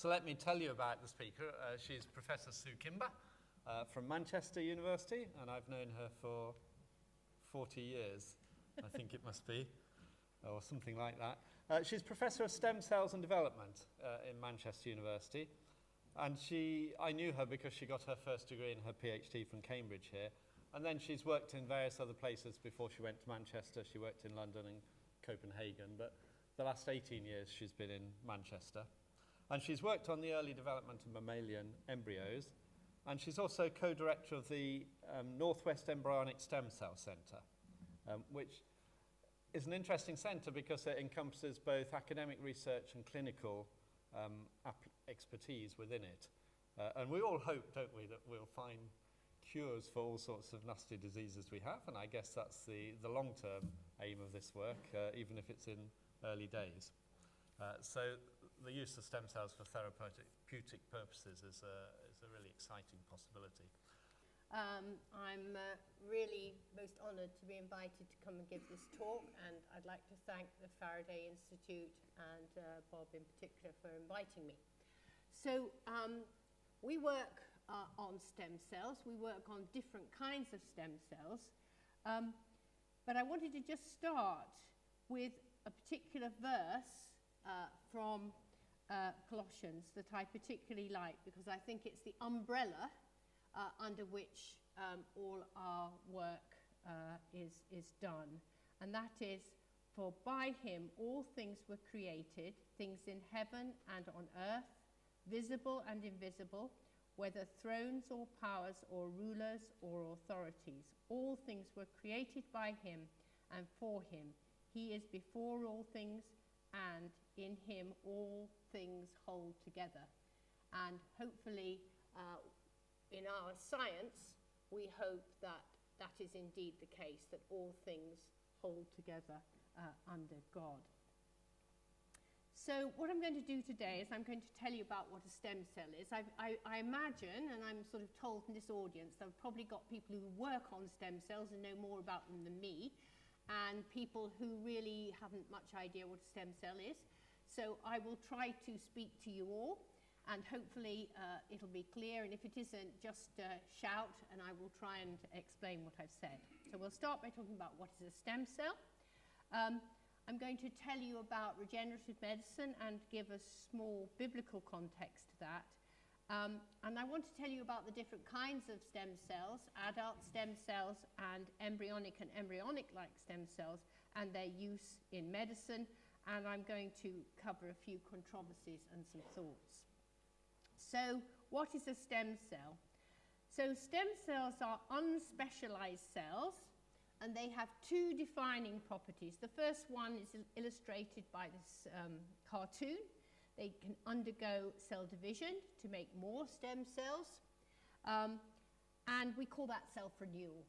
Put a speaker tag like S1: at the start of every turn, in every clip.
S1: So let me tell you about the speaker. She's Professor Sue Kimber from Manchester University, and I've known her for 40 years, I think it must be, or something like that. She's Professor of Stem Cells and Development in Manchester University, and I knew her because she got her first degree and her PhD from Cambridge here, and then she's worked in various other places before she went to Manchester. She worked in London and Copenhagen, but the last 18 years she's been in Manchester. And she's worked on the early development of mammalian embryos, and she's also co-director of the Northwest Embryonic Stem Cell Centre, which is an interesting centre because it encompasses both academic research and clinical expertise within it. And we all hope, don't we, that we'll find cures for all sorts of nasty diseases we have, and I guess that's the long-term aim of this work, even if it's in early days. So the use of stem cells for therapeutic purposes is a really exciting possibility.
S2: I'm really most honoured to be invited to come and give this talk, and I'd like to thank the Faraday Institute and Bob in particular for inviting me. So we work on stem cells. We work on different kinds of stem cells, but I wanted to just start with a particular verse from Colossians that I particularly like, because I think it's the umbrella under which all our work is done. And that is, for by him all things were created, things in heaven and on earth, visible and invisible, whether thrones or powers or rulers or authorities. All things were created by him and for him. He is before all things, and in him all things hold together. And hopefully in our science, we hope that that is indeed the case, that all things hold together under God. So what I'm going to do today is I'm going to tell you about what a stem cell is. I imagine, and I'm sort of told in this audience, that I've probably got people who work on stem cells and know more about them than me, and people who really haven't much idea what a stem cell is. So I will try to speak to you all, and hopefully it'll be clear, and if it isn't, just shout, and I will try and explain what I've said. So we'll start by talking about what is a stem cell. I'm going to tell you about regenerative medicine and give a small biblical context to that. And I want to tell you about the different kinds of stem cells, adult stem cells and embryonic and embryonic-like stem cells, and their use in medicine. And I'm going to cover a few controversies and some thoughts. So what is a stem cell? So stem cells are unspecialized cells, and they have two defining properties. The first one is illustrated by this cartoon. They can undergo cell division to make more stem cells, and we call that self-renewal.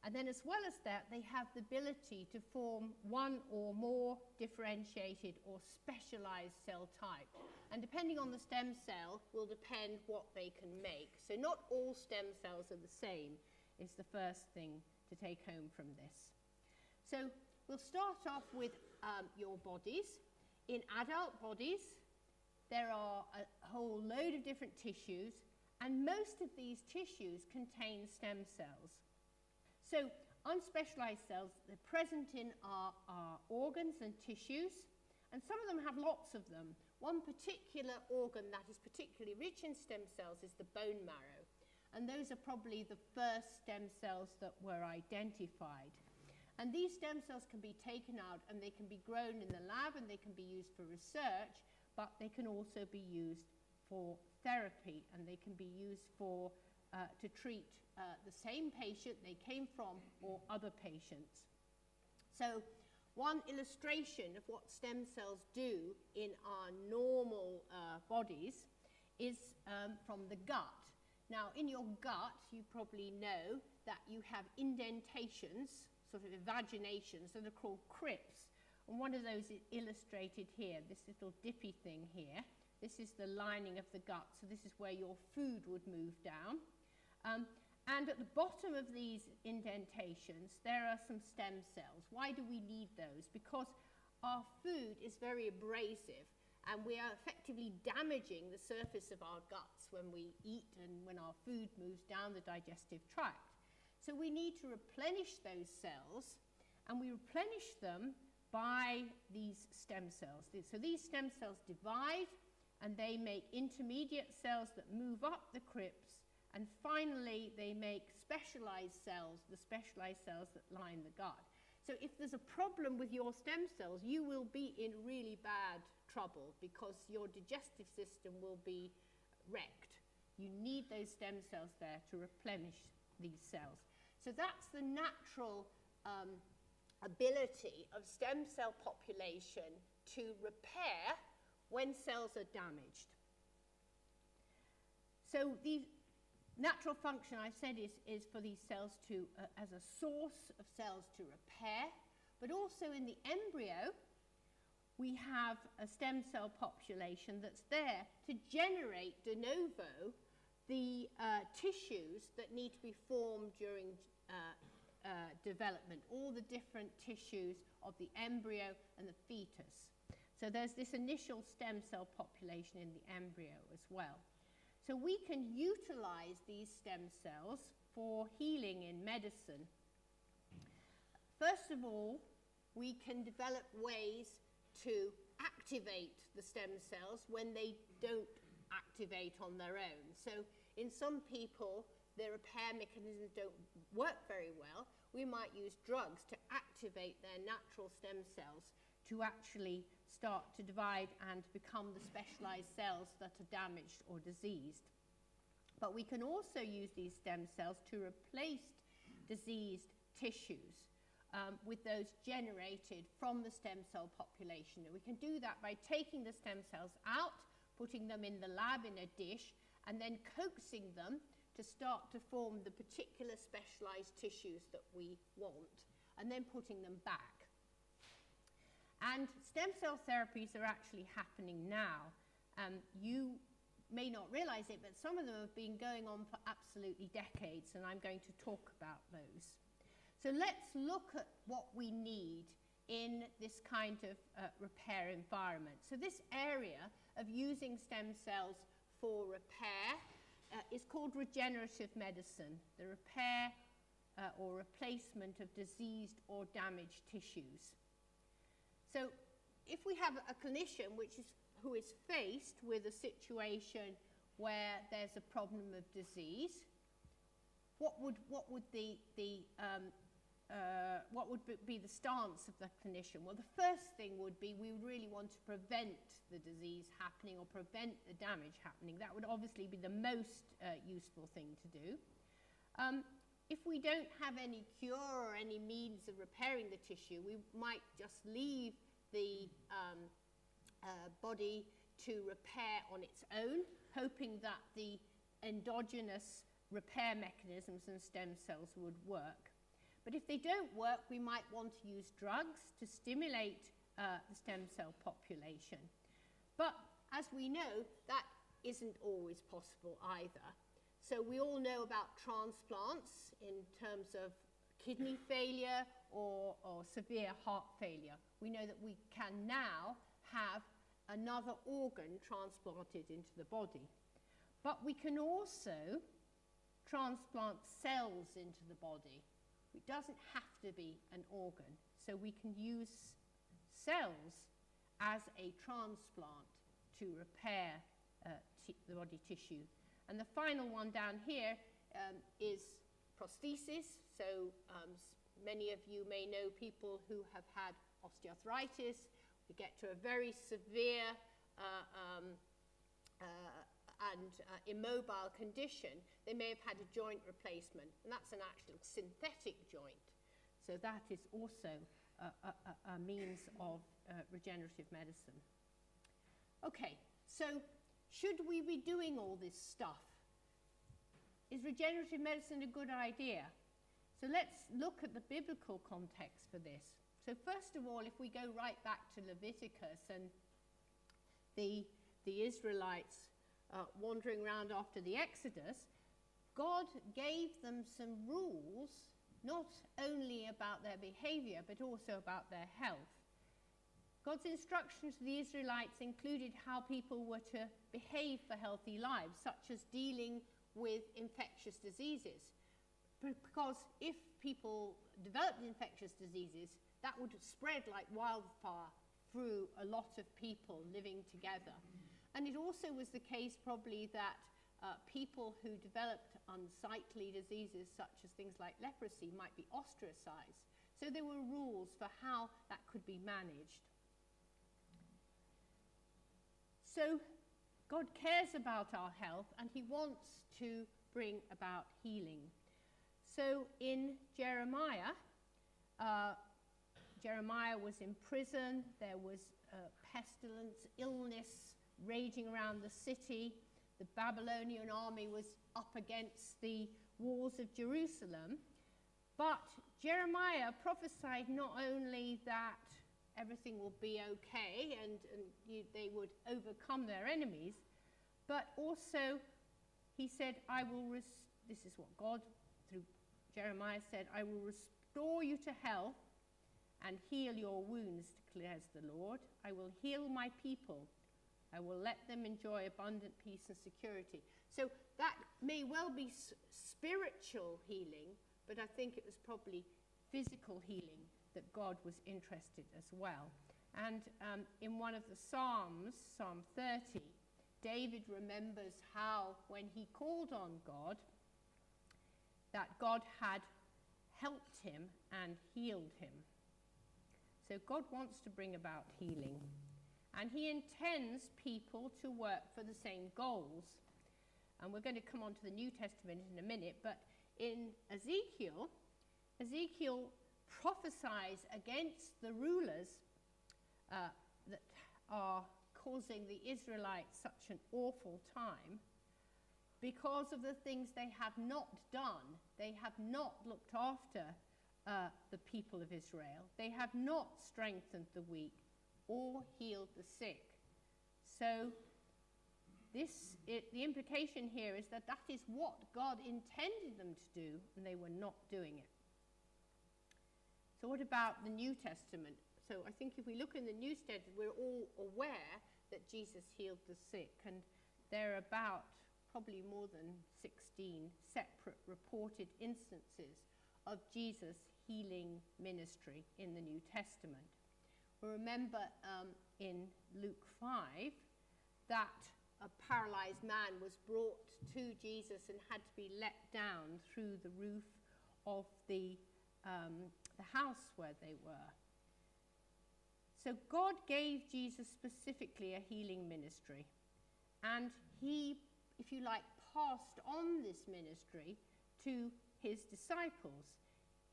S2: And then as well as that, they have the ability to form one or more differentiated or specialized cell type. And depending on the stem cell will depend what they can make. So not all stem cells are the same, is the first thing to take home from this. So we'll start off with your bodies. In adult bodies, there are a whole load of different tissues, and most of these tissues contain stem cells. So unspecialized cells, they're present in our organs and tissues, and some of them have lots of them. One particular organ that is particularly rich in stem cells is the bone marrow, and those are probably the first stem cells that were identified. And these stem cells can be taken out and they can be grown in the lab and they can be used for research, but they can also be used for therapy, and they can be used for to treat the same patient they came from or other patients. So one illustration of what stem cells do in our normal bodies is from the gut. Now, in your gut, you probably know that you have indentations, sort of invaginations, that are called crypts. And one of those is illustrated here, this little dippy thing here. This is the lining of the gut, so this is where your food would move down. And at the bottom of these indentations, there are some stem cells. Why do we need those? Because our food is very abrasive, and we are effectively damaging the surface of our guts when we eat and when our food moves down the digestive tract. So we need to replenish those cells, and we replenish them by these stem cells. So these stem cells divide, and they make intermediate cells that move up the crypts, and finally they make specialized cells, the specialized cells that line the gut. So if there's a problem with your stem cells, you will be in really bad trouble because your digestive system will be wrecked. You need those stem cells there to replenish these cells. So that's the natural ability of stem cell population to repair when cells are damaged. So the natural function, I've said, is for these cells to, as a source of cells to repair, but also in the embryo, we have a stem cell population that's there to generate de novo the tissues that need to be formed during development, all the different tissues of the embryo and the fetus. So there's this initial stem cell population in the embryo as well. So we can utilize these stem cells for healing in medicine. First of all, we can develop ways to activate the stem cells when they don't activate on their own. So in some people, their repair mechanisms don't work very well. We might use drugs to activate their natural stem cells to actually start to divide and become the specialized cells that are damaged or diseased. But we can also use these stem cells to replace diseased tissues with those generated from the stem cell population. And we can do that by taking the stem cells out, putting them in the lab in a dish, and then coaxing them to start to form the particular specialized tissues that we want, and then putting them back. And stem cell therapies are actually happening now. You may not realize it, but some of them have been going on for absolutely decades, and I'm going to talk about those. So let's look at what we need in this kind of repair environment. So this area of using stem cells for repair is called regenerative medicine, the repair or replacement of diseased or damaged tissues. So if we have a clinician who is faced with a situation where there's a problem of disease, what would be the stance of the clinician? Well, the first thing would be we would really want to prevent the disease happening or prevent the damage happening. That would obviously be the most useful thing to do. If we don't have any cure or any means of repairing the tissue, we might just leave the body to repair on its own, hoping that the endogenous repair mechanisms and stem cells would work. But if they don't work, we might want to use drugs to stimulate the stem cell population. But as we know, that isn't always possible either. So we all know about transplants in terms of kidney failure or severe heart failure. We know that we can now have another organ transplanted into the body. But we can also transplant cells into the body. It doesn't have to be an organ. So we can use cells as a transplant to repair the body tissue. And the final one down here is prosthesis. So many of you may know people who have had osteoarthritis. We get to a very severe and immobile condition, they may have had a joint replacement, and that's an actual synthetic joint. So that is also a means of regenerative medicine. Okay, so should we be doing all this stuff? Is regenerative medicine a good idea? So let's look at the biblical context for this. So first of all, if we go right back to Leviticus and the Israelites wandering around after the Exodus, God gave them some rules, not only about their behavior, but also about their health. God's instructions to the Israelites included how people were to behave for healthy lives, such as dealing with infectious diseases. Because if people developed infectious diseases, that would spread like wildfire through a lot of people living together. And it also was the case probably that people who developed unsightly diseases such as things like leprosy might be ostracized. So there were rules for how that could be managed. So God cares about our health and he wants to bring about healing. So in Jeremiah, Jeremiah was in prison. There was pestilence, illness raging around the city. The Babylonian army was up against the walls of Jerusalem. But Jeremiah prophesied not only that everything will be okay and they would overcome their enemies, but also he said, this is what God through Jeremiah said, I will restore you to health and heal your wounds, declares the Lord. I will heal my people. I will let them enjoy abundant peace and security. So that may well be spiritual healing, but I think it was probably physical healing that God was interested as well. And in one of the Psalms, Psalm 30, David remembers how when he called on God, that God had helped him and healed him. So God wants to bring about healing. And he intends people to work for the same goals. And we're going to come on to the New Testament in a minute, but in Ezekiel prophesies against the rulers that are causing the Israelites such an awful time because of the things they have not done. They have not looked after the people of Israel. They have not strengthened the weak or healed the sick. So the implication here is that that is what God intended them to do, and they were not doing it. So what about the New Testament? So I think if we look in the New Testament, we're all aware that Jesus healed the sick, and there are about probably more than 16 separate reported instances of Jesus' healing ministry in the New Testament. We remember in Luke 5 that a paralyzed man was brought to Jesus and had to be let down through the roof of the house where they were. So God gave Jesus specifically a healing ministry, and he, if you like, passed on this ministry to his disciples.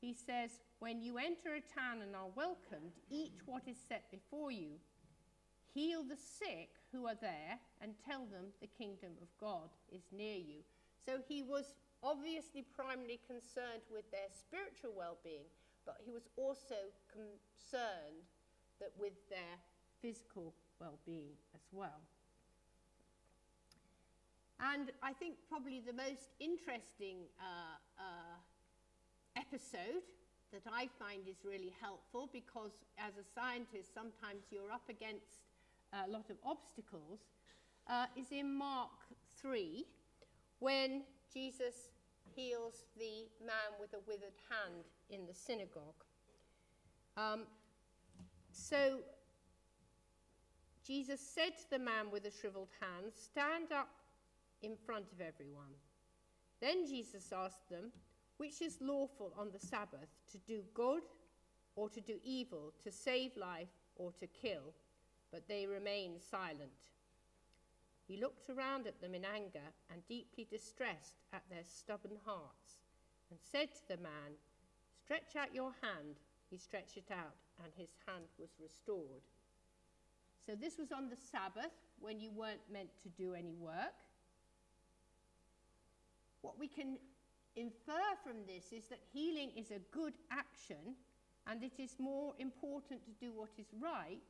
S2: He says, when you enter a town and are welcomed, eat what is set before you. Heal the sick who are there and tell them the kingdom of God is near you. So he was obviously primarily concerned with their spiritual well-being, but he was also concerned that with their physical well-being as well. And I think probably the most interesting episode that I find is really helpful, because as a scientist sometimes you're up against a lot of obstacles, is in Mark 3, when Jesus heals the man with a withered hand in the synagogue. So Jesus said to the man with the shriveled hand, "Stand up in front of everyone." Then Jesus asked them, "Which is lawful on the Sabbath, to do good or to do evil, to save life or to kill?" But they remained silent. He looked around at them in anger and deeply distressed at their stubborn hearts, and said to the man, "Stretch out your hand." He stretched it out, and his hand was restored. So this was on the Sabbath, when you weren't meant to do any work. What we can infer from this is that healing is a good action, and it is more important to do what is right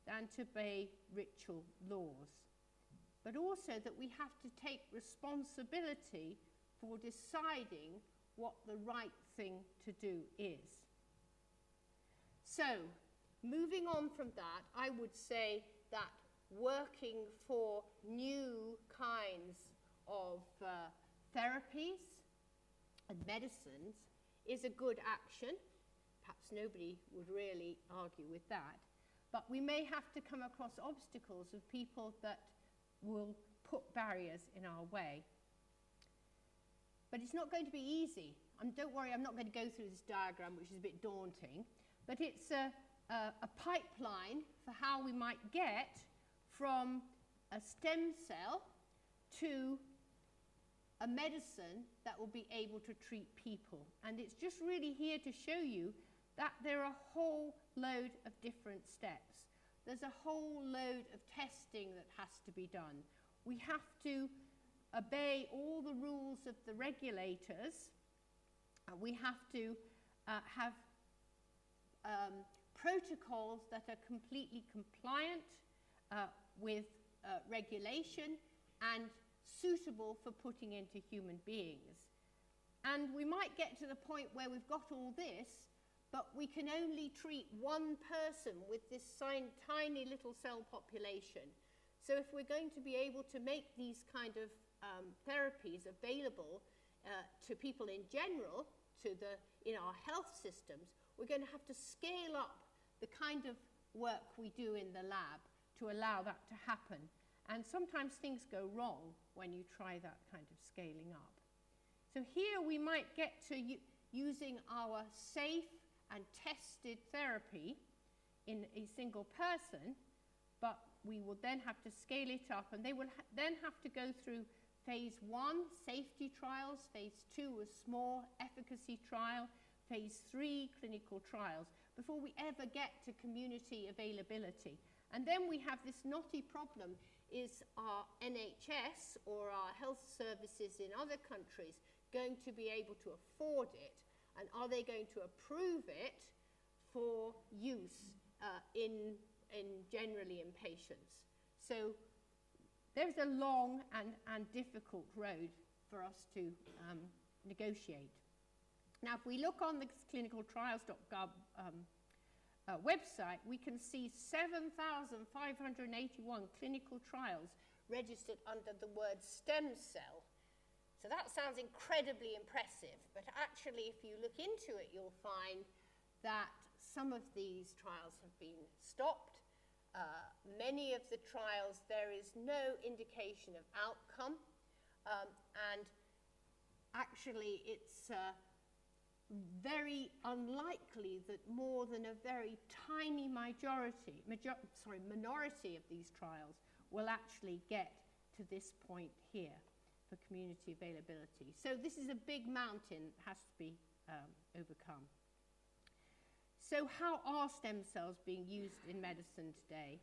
S2: than to obey ritual laws. But also that we have to take responsibility for deciding what the right thing to do is. So, moving on from that, I would say that working for new kinds of therapies and medicines is a good action. Perhaps nobody would really argue with that. But we may have to come across obstacles of people that will put barriers in our way. But it's not going to be easy. Don't worry, I'm not going to go through this diagram, which is a bit daunting. But it's a pipeline for how we might get from a stem cell to a medicine that will be able to treat people. And it's just really here to show you that there are a whole load of different steps. There's a whole load of testing that has to be done. We have to obey all the rules of the regulators. We have to have protocols that are completely compliant with regulation and suitable for putting into human beings. And we might get to the point where we've got all this, but we can only treat one person with this tiny little cell population. So if we're going to be able to make these kind of therapies available to people in general, in our health systems, we're going to have to scale up the kind of work we do in the lab to allow that to happen. And sometimes things go wrong when you try that kind of scaling up. So here we might get to using our safe and tested therapy in a single person, but we will then have to scale it up, and they will then have to go through phase 1, safety trials, phase 2, a small efficacy trial, phase 3, clinical trials, before we ever get to community availability. And then we have this knotty problem: is our NHS or our health services in other countries going to be able to afford it? And are they going to approve it for use generally in patients? So there's a long and difficult road for us to negotiate. Now, if we look on the clinicaltrials.gov website, we can see 7,581 clinical trials registered under the word stem cell. So that sounds incredibly impressive, but actually if you look into it, you'll find that some of these trials have been stopped. Many of the trials, there is no indication of outcome, and actually it's very unlikely that more than a very tiny minority of these trials will actually get to this point here for community availability. So this is a big mountain that has to be overcome. So how are stem cells being used in medicine today?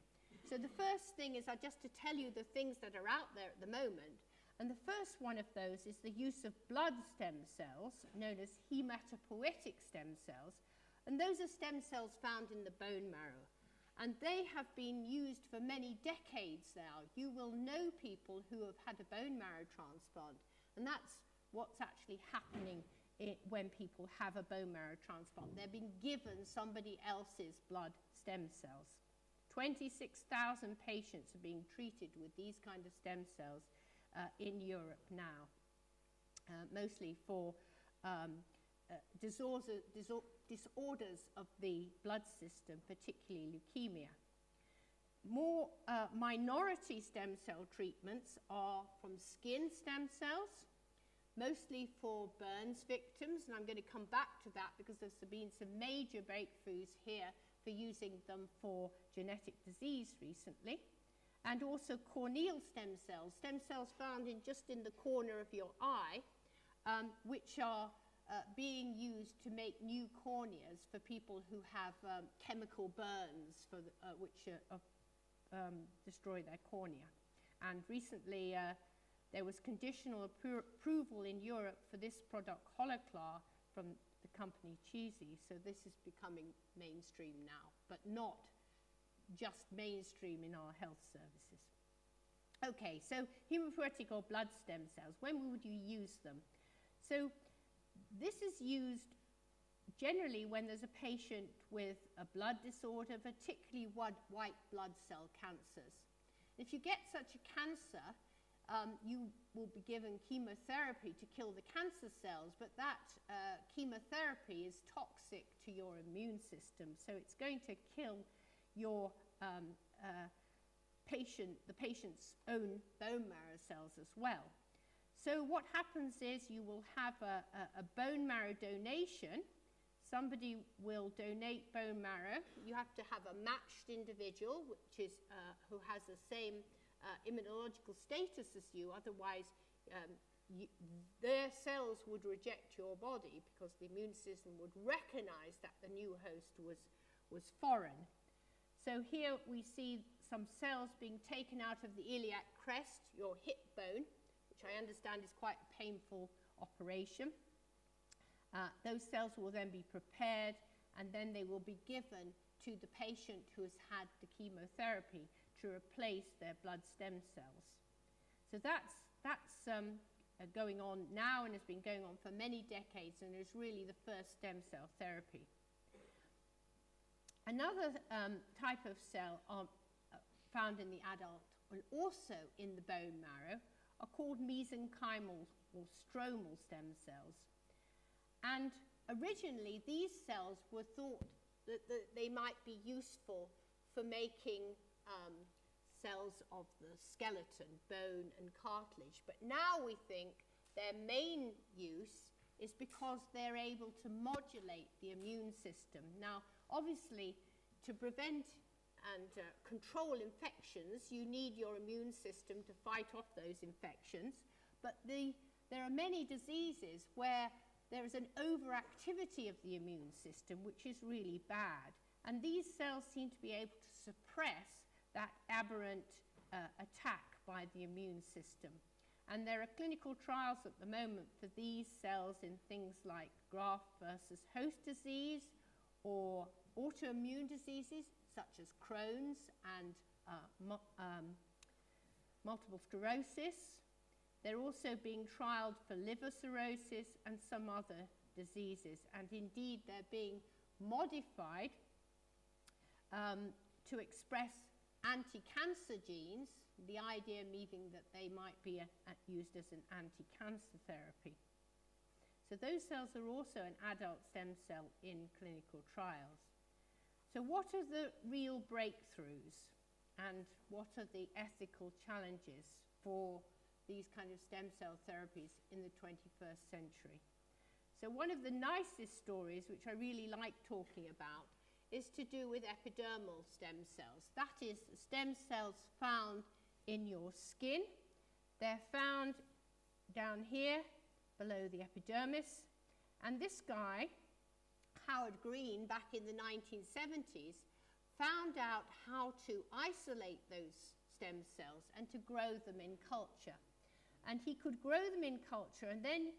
S2: So the first thing is just to tell you the things that are out there at the moment. And the first one of those is the use of blood stem cells, known as hematopoietic stem cells. And those are stem cells found in the bone marrow. And they have been used for many decades now. You will know people who have had a bone marrow transplant. And that's what's actually happening when people have a bone marrow transplant. They're being given somebody else's blood stem cells. 26,000 patients are being treated with these kind of stem cells in Europe now, mostly for disorders of the blood system, particularly leukemia. More minority stem cell treatments are from skin stem cells, mostly for burns victims, and I'm going to come back to that because there's been some major breakthroughs here for using them for genetic disease recently. And also corneal stem cells found just in the corner of your eye, which are being used to make new corneas for people who have chemical burns which destroy their cornea. And recently there was conditional approval in Europe for this product, Holoclar, from the company Cheesy. So this is becoming mainstream now, but not just mainstream in our health services. Okay, so hematopoietic or blood stem cells, when would you use them? So this is used generally when there's a patient with a blood disorder, particularly white blood cell cancers. If you get such a cancer, you will be given chemotherapy to kill the cancer cells, but that chemotherapy is toxic to your immune system, so it's going to kill your the patient's own bone marrow cells as well. So what happens is you will have a bone marrow donation. Somebody will donate bone marrow. You have to have a matched individual, which is who has the same immunological status as you, otherwise their cells would reject your body because the immune system would recognize that the new host was foreign. So here we see some cells being taken out of the iliac crest, your hip bone, which I understand is quite a painful operation. Those cells will then be prepared, and then they will be given to the patient who has had the chemotherapy to replace their blood stem cells. So that's going on now and has been going on for many decades, and is really the first stem cell therapy. Another type of cell found in the adult and also in the bone marrow are called mesenchymal or stromal stem cells. And originally these cells were thought that they might be useful for making cells of the skeleton, bone and cartilage. But now we think their main use is because they're able to modulate the immune system. Now, obviously, to prevent and control infections, you need your immune system to fight off those infections. But there are many diseases where there is an overactivity of the immune system, which is really bad. And these cells seem to be able to suppress that aberrant attack by the immune system. And there are clinical trials at the moment for these cells in things like graft versus host disease or autoimmune diseases such as Crohn's and multiple sclerosis. They're also being trialed for liver cirrhosis and some other diseases. And indeed, they're being modified to express anti-cancer genes, the idea being that they might be used as an anti-cancer therapy. So those cells are also an adult stem cell in clinical trials. So what are the real breakthroughs and what are the ethical challenges for these kind of stem cell therapies in the 21st century? So one of the nicest stories, which I really like talking about, is to do with epidermal stem cells. That is, stem cells found in your skin. They're found down here below the epidermis. And this guy, Howard Green, back in the 1970s, found out how to isolate those stem cells and to grow them in culture. And he could grow them in culture, and then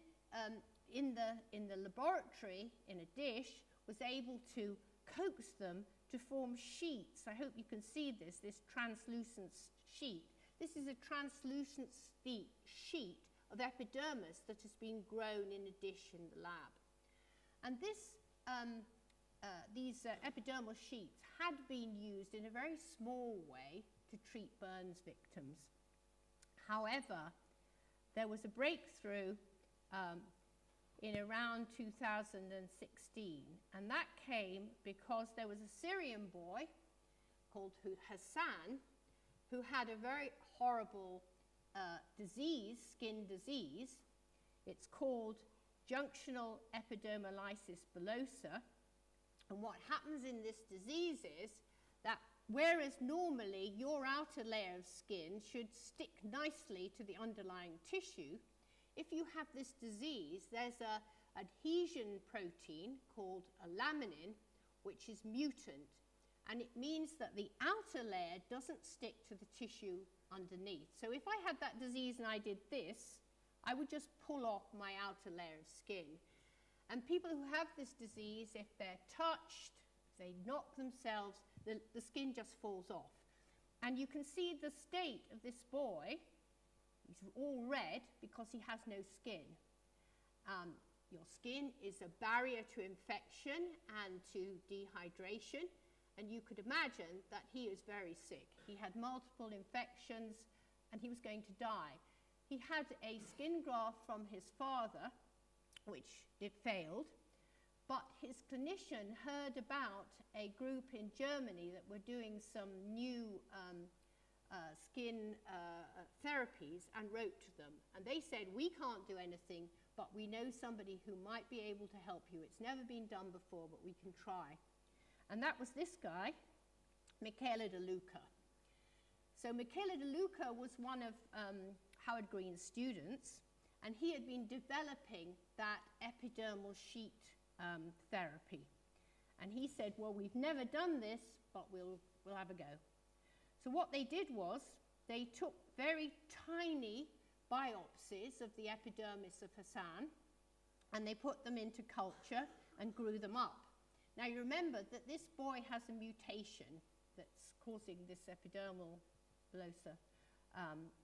S2: in the laboratory, in a dish, was able to coax them to form sheets. I hope you can see this translucent sheet. This is a translucent sheet of epidermis that has been grown in a dish in the lab. And these epidermal sheets had been used in a very small way to treat burns victims. However, there was a breakthrough in around 2016, and that came because there was a Syrian boy called Hassan who had a very horrible disease, skin disease. It's called junctional epidermolysis bullosa, and what happens in this disease is that whereas normally your outer layer of skin should stick nicely to the underlying tissue, if you have this disease, there's an adhesion protein called a laminin, which is mutant, and it means that the outer layer doesn't stick to the tissue underneath. So if I had that disease and I did this, I would just pull off my outer layer of skin. And people who have this disease, if they're touched, if they knock themselves, the skin just falls off. And you can see the state of this boy. He's all red because he has no skin. your skin is a barrier to infection and to dehydration. And you could imagine that he is very sick. He had multiple infections and he was going to die. He had a skin graft from his father, which it failed, but his clinician heard about a group in Germany that were doing some new skin therapies and wrote to them. And they said, we can't do anything, but we know somebody who might be able to help you. It's never been done before, but we can try. And that was this guy, Michele De Luca. So Michele De Luca was one of Howard Green's students, and he had been developing that epidermal sheet therapy. And he said, well, we've never done this, but we'll have a go. So what they did was they took very tiny biopsies of the epidermis of Hassan, and they put them into culture and grew them up. Now you remember that this boy has a mutation that's causing this epidermal bullosa,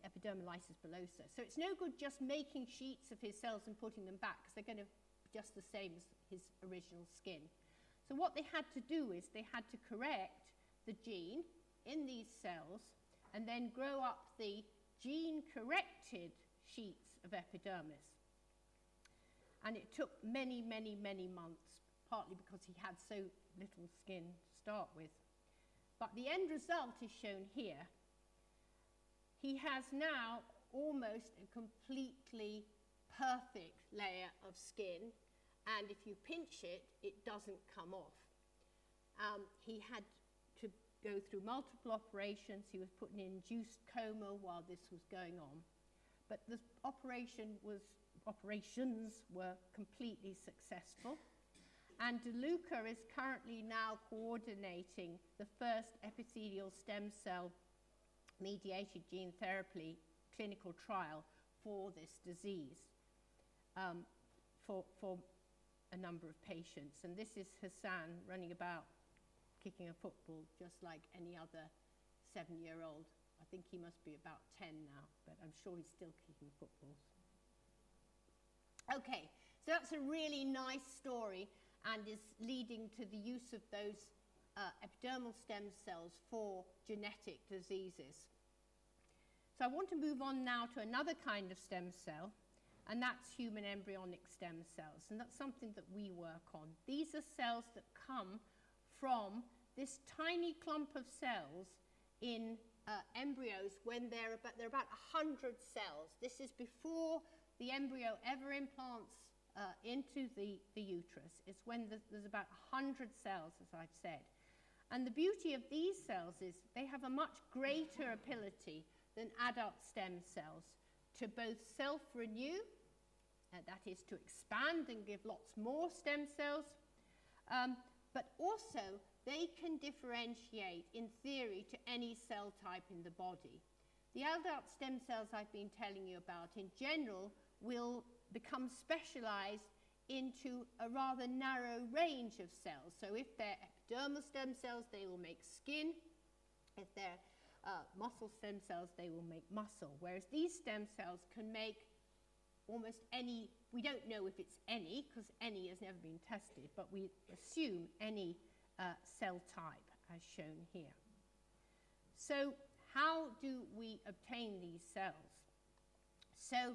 S2: epidermolysis bullosa. So it's no good just making sheets of his cells and putting them back, because they're going to be just the same as his original skin. So what they had to do is they had to correct the gene in these cells and then grow up the gene-corrected sheets of epidermis. And it took many, many, many months, partly because he had so little skin to start with. But the end result is shown here. He has now almost a completely perfect layer of skin, and if you pinch it, it doesn't come off. He had to go through multiple operations. He was put in an induced coma while this was going on. But the operations were completely successful. And De Luca is currently now coordinating the first epithelial stem cell mediated gene therapy clinical trial for this disease for a number of patients. And this is Hassan running about kicking a football just like any other 7-year-old. I think he must be about 10 now, but I'm sure he's still kicking footballs. Okay, so that's a really nice story and is leading to the use of those epidermal stem cells for genetic diseases. So I want to move on now to another kind of stem cell, and that's human embryonic stem cells, and that's something that we work on. These are cells that come from this tiny clump of cells in embryos when they're about 100 cells. This is before the embryo ever implants into the uterus. It's when there's about 100 cells, as I've said. And the beauty of these cells is they have a much greater ability than adult stem cells to both self-renew, that is to expand and give lots more stem cells, but also they can differentiate in theory to any cell type in the body. The adult stem cells I've been telling you about in general will become specialized into a rather narrow range of cells. So if they're epidermal stem cells, they will make skin. If they're muscle stem cells, they will make muscle. Whereas these stem cells can make almost any, we don't know if it's any, because any has never been tested, but we assume any cell type as shown here. So how do we obtain these cells? So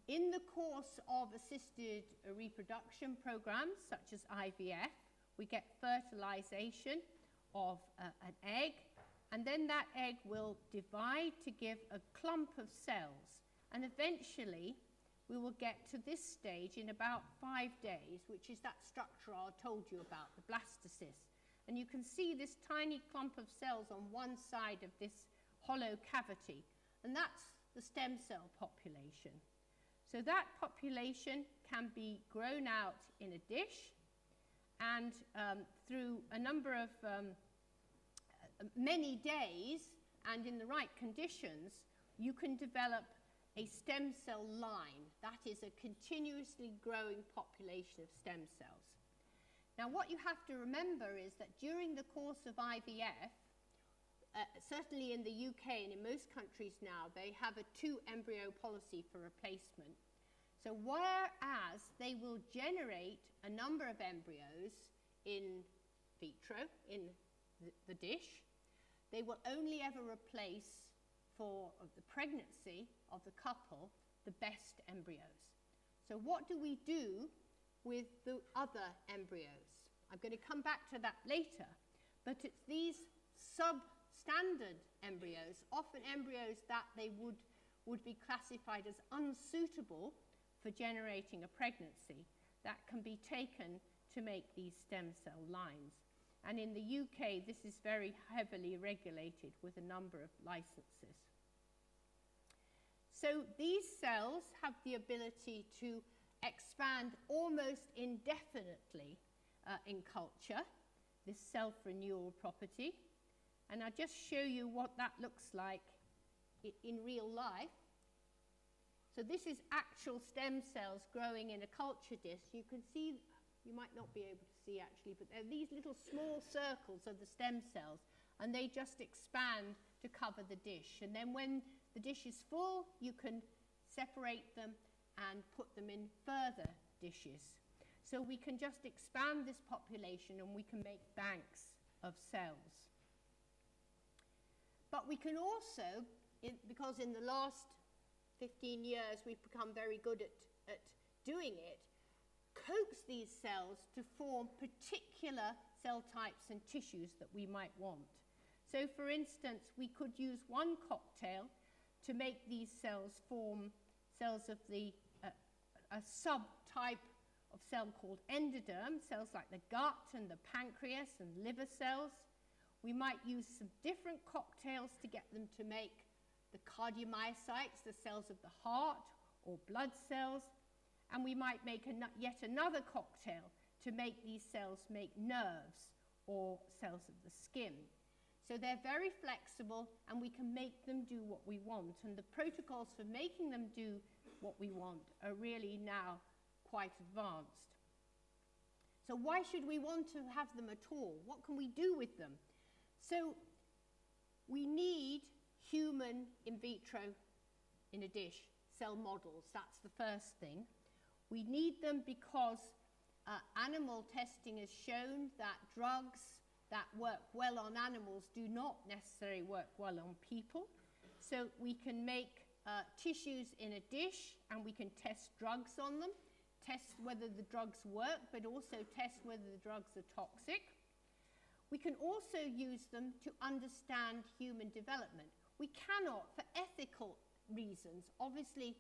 S2: in the course of assisted reproduction programs such as IVF, we get fertilization of an egg, and then that egg will divide to give a clump of cells, and eventually we will get to this stage in about 5 days, which is that structure I told you about, the blastocyst. And you can see this tiny clump of cells on one side of this hollow cavity, and that's the stem cell population. So that population can be grown out in a dish, and through a number of many days and in the right conditions, you can develop a stem cell line. That is a continuously growing population of stem cells. Now what you have to remember is that during the course of IVF, certainly in the UK and in most countries now, they have a 2-embryo policy for replacement. So whereas they will generate a number of embryos in vitro, in the dish, they will only ever replace for the pregnancy of the couple the best embryos. So what do we do with the other embryos? I'm going to come back to that later, but it's these substandard embryos, often embryos that they would be classified as unsuitable for generating a pregnancy, that can be taken to make these stem cell lines. And in the UK, this is very heavily regulated with a number of licenses. So these cells have the ability to expand almost indefinitely in culture, this self-renewal property. And I'll just show you what that looks like in real life. So this is actual stem cells growing in a culture dish. You can see, you might not be able to see actually, but they're these little small circles of the stem cells, and they just expand to cover the dish. And then when the dish is full, you can separate them and put them in further dishes. So we can just expand this population and we can make banks of cells. But we can also, because in the last 15 years we've become very good at doing it, coax these cells to form particular cell types and tissues that we might want. So for instance, we could use one cocktail to make these cells form cells of a subtype of cell called endoderm, cells like the gut and the pancreas and liver cells. We might use some different cocktails to get them to make the cardiomyocytes, the cells of the heart or blood cells, and we might make yet another cocktail to make these cells make nerves or cells of the skin. So they're very flexible and we can make them do what we want, and the protocols for making them do what we want are really now quite advanced. So why should we want to have them at all? What can we do with them? So we need human in vitro in a dish cell models. That's the first thing. We need them because animal testing has shown that drugs that work well on animals do not necessarily work well on people. So we can make tissues in a dish and we can test drugs on them, test whether the drugs work, but also test whether the drugs are toxic. We can also use them to understand human development. We cannot, for ethical reasons, obviously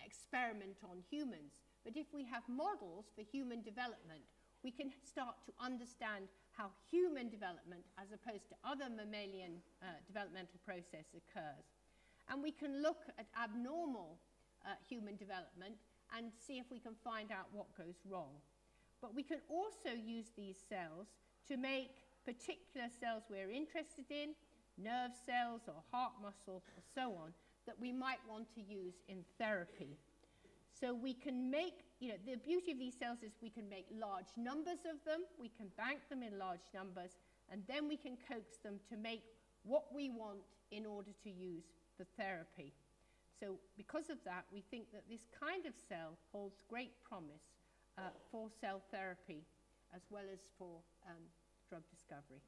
S2: experiment on humans, but if we have models for human development, we can start to understand how human development, as opposed to other mammalian developmental process, occurs. And we can look at abnormal human development and see if we can find out what goes wrong. But we can also use these cells to make particular cells we're interested in, nerve cells or heart muscle or so on, that we might want to use in therapy. So we can make, the beauty of these cells is we can make large numbers of them, we can bank them in large numbers, and then we can coax them to make what we want in order to use for therapy. So because of that, we think that this kind of cell holds great promise for cell therapy as well as for drug discovery.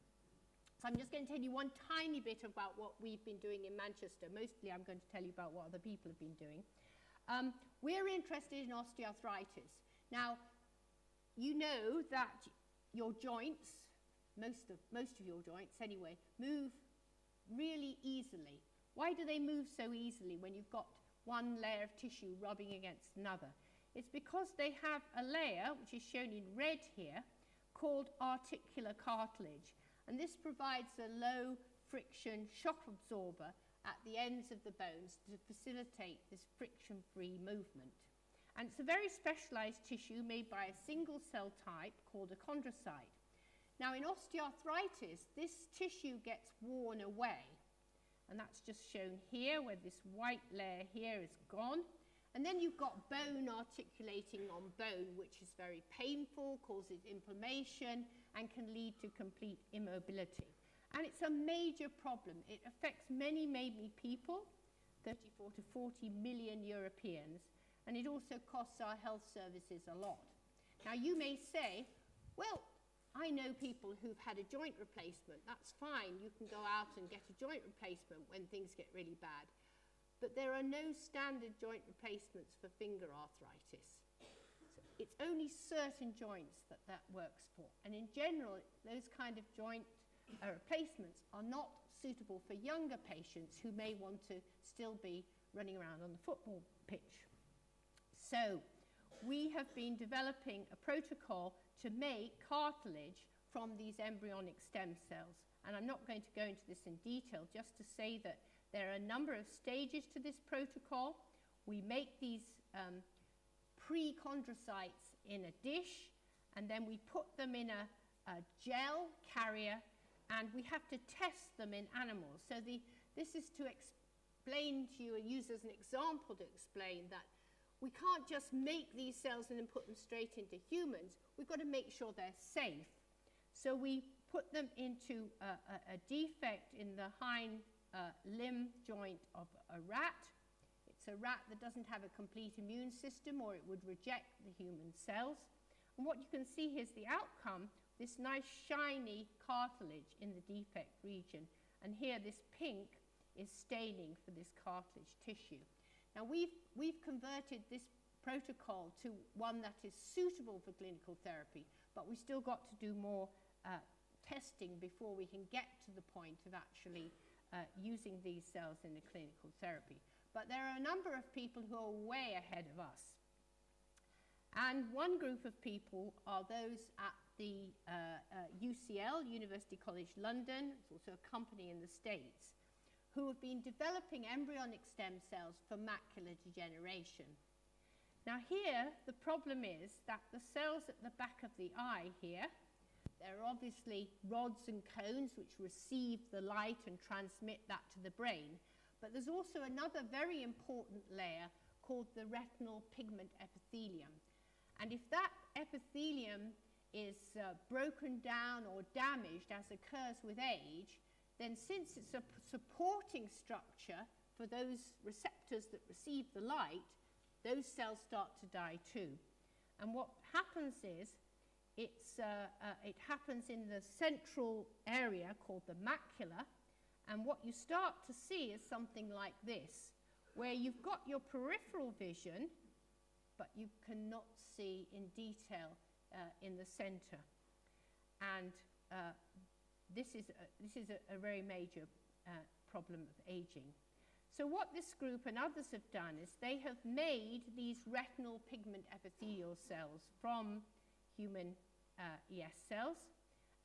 S2: So I'm just going to tell you one tiny bit about what we've been doing in Manchester. Mostly I'm going to tell you about what other people have been doing. We're interested in osteoarthritis. Now, you know that your joints, most of your joints anyway, move really easily. Why do they move so easily when you've got one layer of tissue rubbing against another? It's because they have a layer, which is shown in red here, called articular cartilage. And this provides a low friction shock absorber at the ends of the bones to facilitate this friction-free movement. And it's a very specialized tissue made by a single cell type called a chondrocyte. Now in osteoarthritis, this tissue gets worn away. And that's just shown here, where this white layer here is gone. And then you've got bone articulating on bone, which is very painful, causes inflammation, and can lead to complete immobility. And it's a major problem. It affects many, many people, 34 to 40 million Europeans, and it also costs our health services a lot. Now, you may say, well, I know people who've had a joint replacement. That's fine. You can go out and get a joint replacement when things get really bad. But there are no standard joint replacements for finger arthritis. So it's only certain joints that that works for. And in general, those kind of joint replacements are not suitable for younger patients who may want to still be running around on the football pitch. So we have been developing a protocol to make cartilage from these embryonic stem cells. And I'm not going to go into this in detail, just to say that there are a number of stages to this protocol. We make these pre-chondrocytes in a dish, and then we put them in a gel carrier, and we have to test them in animals. So this is to explain to you, and use as an example to explain that we can't just make these cells and then put them straight into humans. We've got to make sure they're safe. So we put them into a defect in the hind limb joint of a rat. It's a rat that doesn't have a complete immune system, or it would reject the human cells. And what you can see here is the outcome, this nice shiny cartilage in the defect region. And here this pink is staining for this cartilage tissue. Now we've converted this protocol to one that is suitable for clinical therapy, but we still got to do more testing before we can get to the point of actually using these cells in a clinical therapy. But there are a number of people who are way ahead of us. And one group of people are those at the UCL, University College London. It's also a company in the States, who have been developing embryonic stem cells for macular degeneration. Now here, the problem is that the cells at the back of the eye here, there are obviously rods and cones which receive the light and transmit that to the brain. But there's also another very important layer called the retinal pigment epithelium. And if that epithelium is broken down or damaged, as occurs with age, then since it's a supporting structure for those receptors that receive the light, those cells start to die too. And what happens is, it happens in the central area called the macula, and what you start to see is something like this, where you've got your peripheral vision, but you cannot see in detail in the center. And this is a very major problem of aging. So what this group and others have done is they have made these retinal pigment epithelial cells from human ES cells,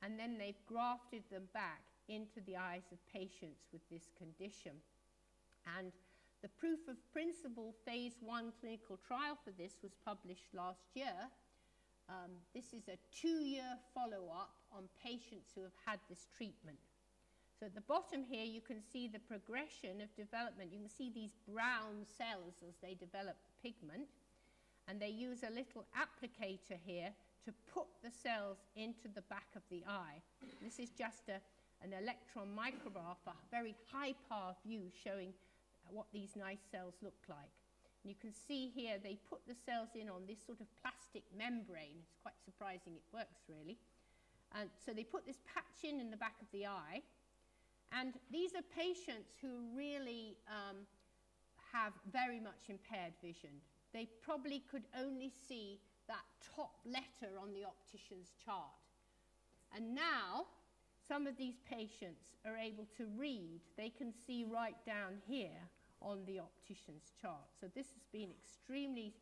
S2: and then they've grafted them back into the eyes of patients with this condition. And the proof of principle phase 1 clinical trial for this was published last year. This is a 2-year follow-up on patients who have had this treatment. So at the bottom here, you can see the progression of development. You can see these brown cells as they develop the pigment. And they use a little applicator here to put the cells into the back of the eye. This is just an electron micrograph, a very high-power view showing what these nice cells look like. And you can see here they put the cells in on this sort of plastic membrane. It's quite surprising it works, really. And so they put this patch in the back of the eye. And these are patients who really have very much impaired vision. They probably could only see that top letter on the optician's chart. And now, some of these patients are able to read. They can see right down here on the optician's chart. So this has been extremely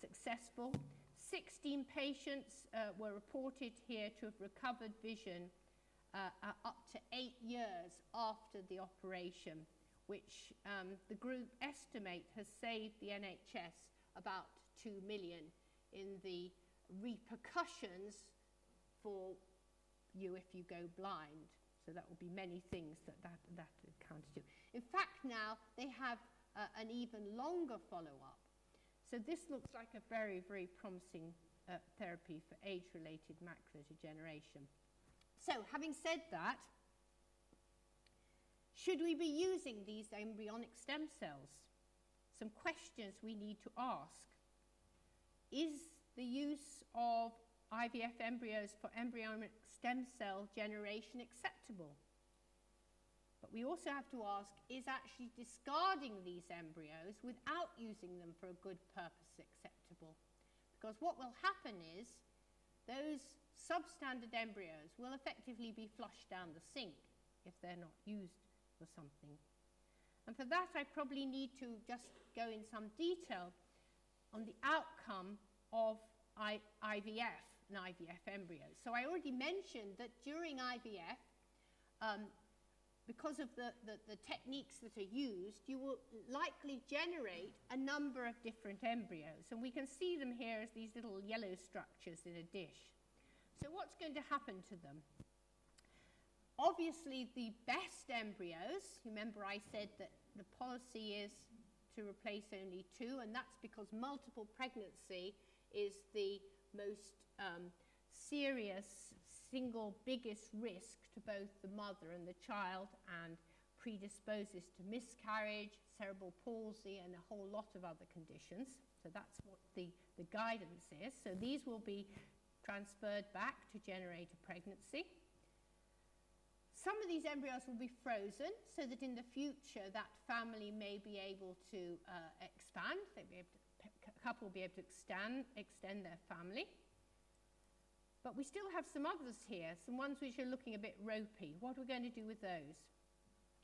S2: successful. 16 patients were reported here to have recovered vision up to 8 years after the operation, which the group estimate has saved the NHS about 2 million in the repercussions for you if you go blind. So that will be many things that accounts to. In fact, now they have an even longer follow-up. So this looks like a very, very promising therapy for age-related macular degeneration. So having said that, should we be using these embryonic stem cells? some questions we need to ask. Is the use of IVF embryos for embryonic stem cell generation acceptable? But we also have to ask, is actually discarding these embryos without using them for a good purpose acceptable? Because what will happen is those substandard embryos will effectively be flushed down the sink if they're not used for something. And for that, I probably need to just go in some detail on the outcome of IVF and IVF embryos. So I already mentioned that during IVF, because of the techniques that are used, you will likely generate a number of different embryos. And we can see them here as these little yellow structures in a dish. So what's going to happen to them? Obviously, the best embryos, remember I said that the policy is to replace only 2, and that's because multiple pregnancy is the most serious single biggest risk to both the mother and the child, and predisposes to miscarriage, cerebral palsy, and a whole lot of other conditions. So that's what the guidance is. So these will be transferred back to generate a pregnancy. Some of these embryos will be frozen so that in the future that family may be able to expand. A couple will be able to extend their family. But we still have some others here, some ones which are looking a bit ropey. What are we going to do with those?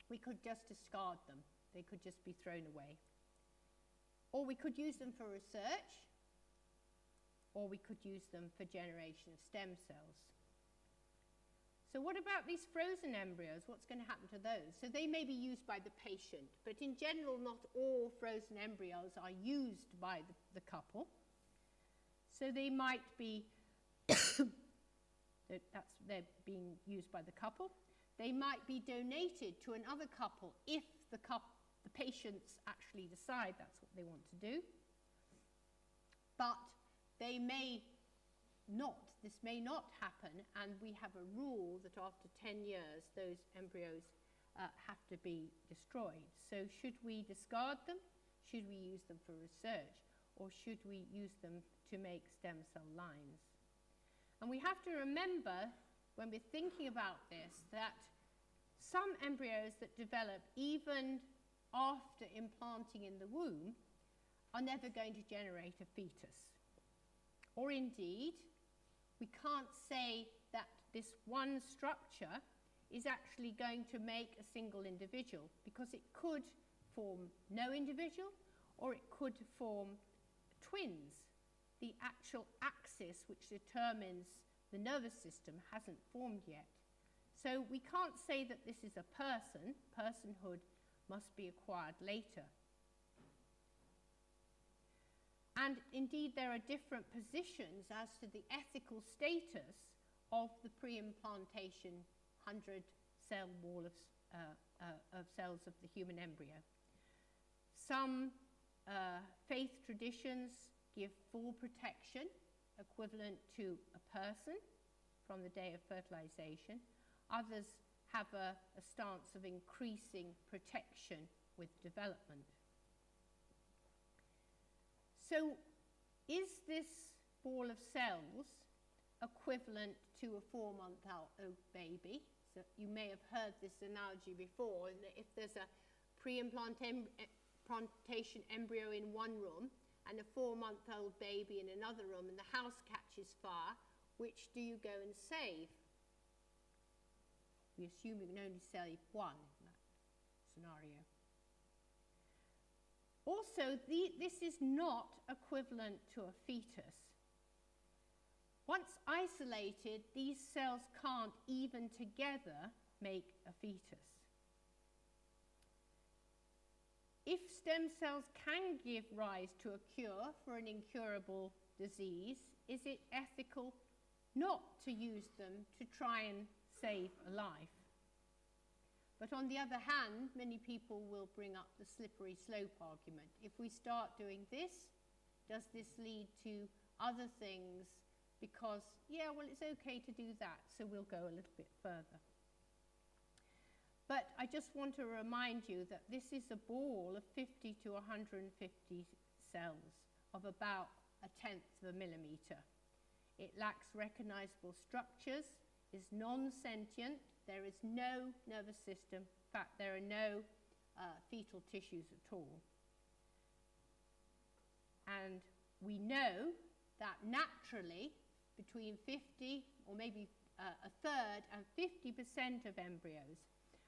S2: We could just discard them. They could just be thrown away. Or we could use them for research, or we could use them for generation of stem cells. So what about these frozen embryos? What's going to happen to those? So they may be used by the patient, but in general, not all frozen embryos are used by the couple. So they might be, they're being used by the couple. They might be donated to another couple if the patients actually decide that's what they want to do. But they may not. This may not happen, and we have a rule that after 10 years, those embryos have to be destroyed. So should we discard them? Should we use them for research? Or should we use them to make stem cell lines? And we have to remember, when we're thinking about this, that some embryos that develop even after implanting in the womb are never going to generate a fetus. Or indeed, we can't say that this one structure is actually going to make a single individual, because it could form no individual, or it could form twins. The actual axis which determines the nervous system hasn't formed yet. So we can't say that this is a person. Personhood must be acquired later. And indeed, there are different positions as to the ethical status of the pre-implantation 100-cell wall of cells of the human embryo. Some faith traditions give full protection, equivalent to a person from the day of fertilization. Others have a stance of increasing protection with development. So, is this ball of cells equivalent to a 4-month-old baby? So you may have heard this analogy before, and that if there's a pre-implantation embryo in one room and a 4-month-old baby in another room, and the house catches fire, which do you go and save? We assume you can only save one in that scenario. Also, this is not equivalent to a fetus. Once isolated, these cells can't even together make a fetus. If stem cells can give rise to a cure for an incurable disease, is it ethical not to use them to try and save a life? But on the other hand, many people will bring up the slippery slope argument. If we start doing this, does this lead to other things? Because, yeah, well, it's okay to do that, so we'll go a little bit further. But I just want to remind you that this is a ball of 50 to 150 cells of about 1/10 of a millimetre. It lacks recognizable structures, is non-sentient, there is no nervous system, in fact there are no fetal tissues at all. And we know that naturally between 50 or maybe a third and 50% of embryos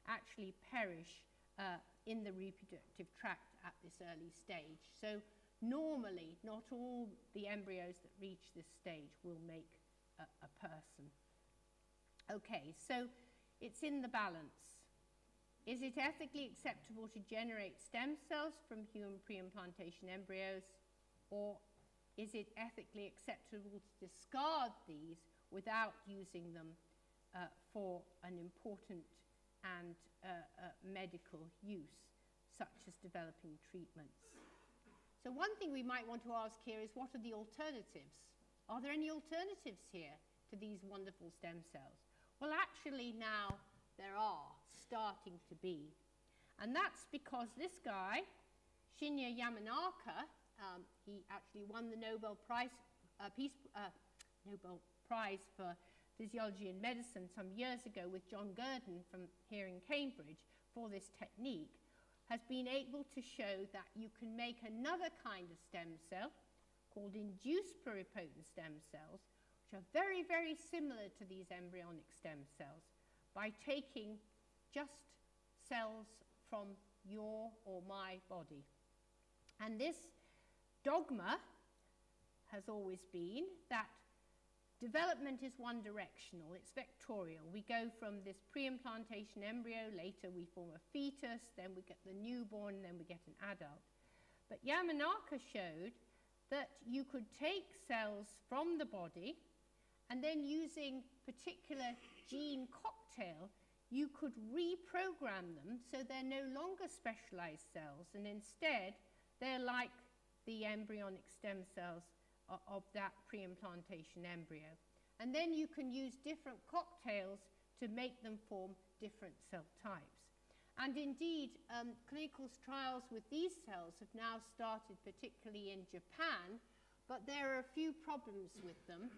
S2: actually perish in the reproductive tract at this early stage. So normally, not all the embryos that reach this stage will make a person. Okay, so it's in the balance. Is it ethically acceptable to generate stem cells from human pre-implantation embryos, or is it ethically acceptable to discard these without using them for an important and medical use, such as developing treatments? So one thing we might want to ask here is, what are the alternatives? Are there any alternatives here to these wonderful stem cells? Well, actually now there are starting to be. And that's because this guy, Shinya Yamanaka, he actually won the Nobel Prize for Physiology and Medicine some years ago with John Gurdon from here in Cambridge for this technique, has been able to show that you can make another kind of stem cell called induced pluripotent stem cells, which are very, very similar to these embryonic stem cells, by taking just cells from your or my body. And this dogma has always been that development is one directional, it's vectorial. We go from this pre-implantation embryo, later we form a fetus, then we get the newborn, then we get an adult. But Yamanaka showed that you could take cells from the body, and then using particular gene cocktail, you could reprogram them so they're no longer specialized cells, and instead they're like the embryonic stem cells of that pre-implantation embryo. And then you can use different cocktails to make them form different cell types. And indeed, clinical trials with these cells have now started, particularly in Japan, but there are a few problems with them,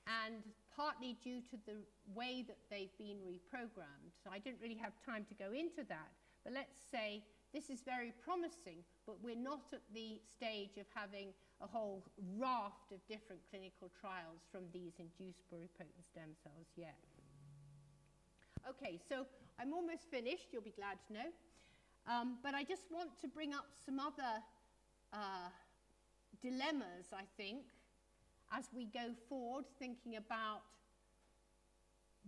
S2: and partly due to the way that they've been reprogrammed. So I didn't really have time to go into that, but let's say this is very promising, but we're not at the stage of having a whole raft of different clinical trials from these induced pluripotent stem cells yet. Okay, so I'm almost finished, you'll be glad to know. But I just want to bring up some other dilemmas, I think, as we go forward, thinking about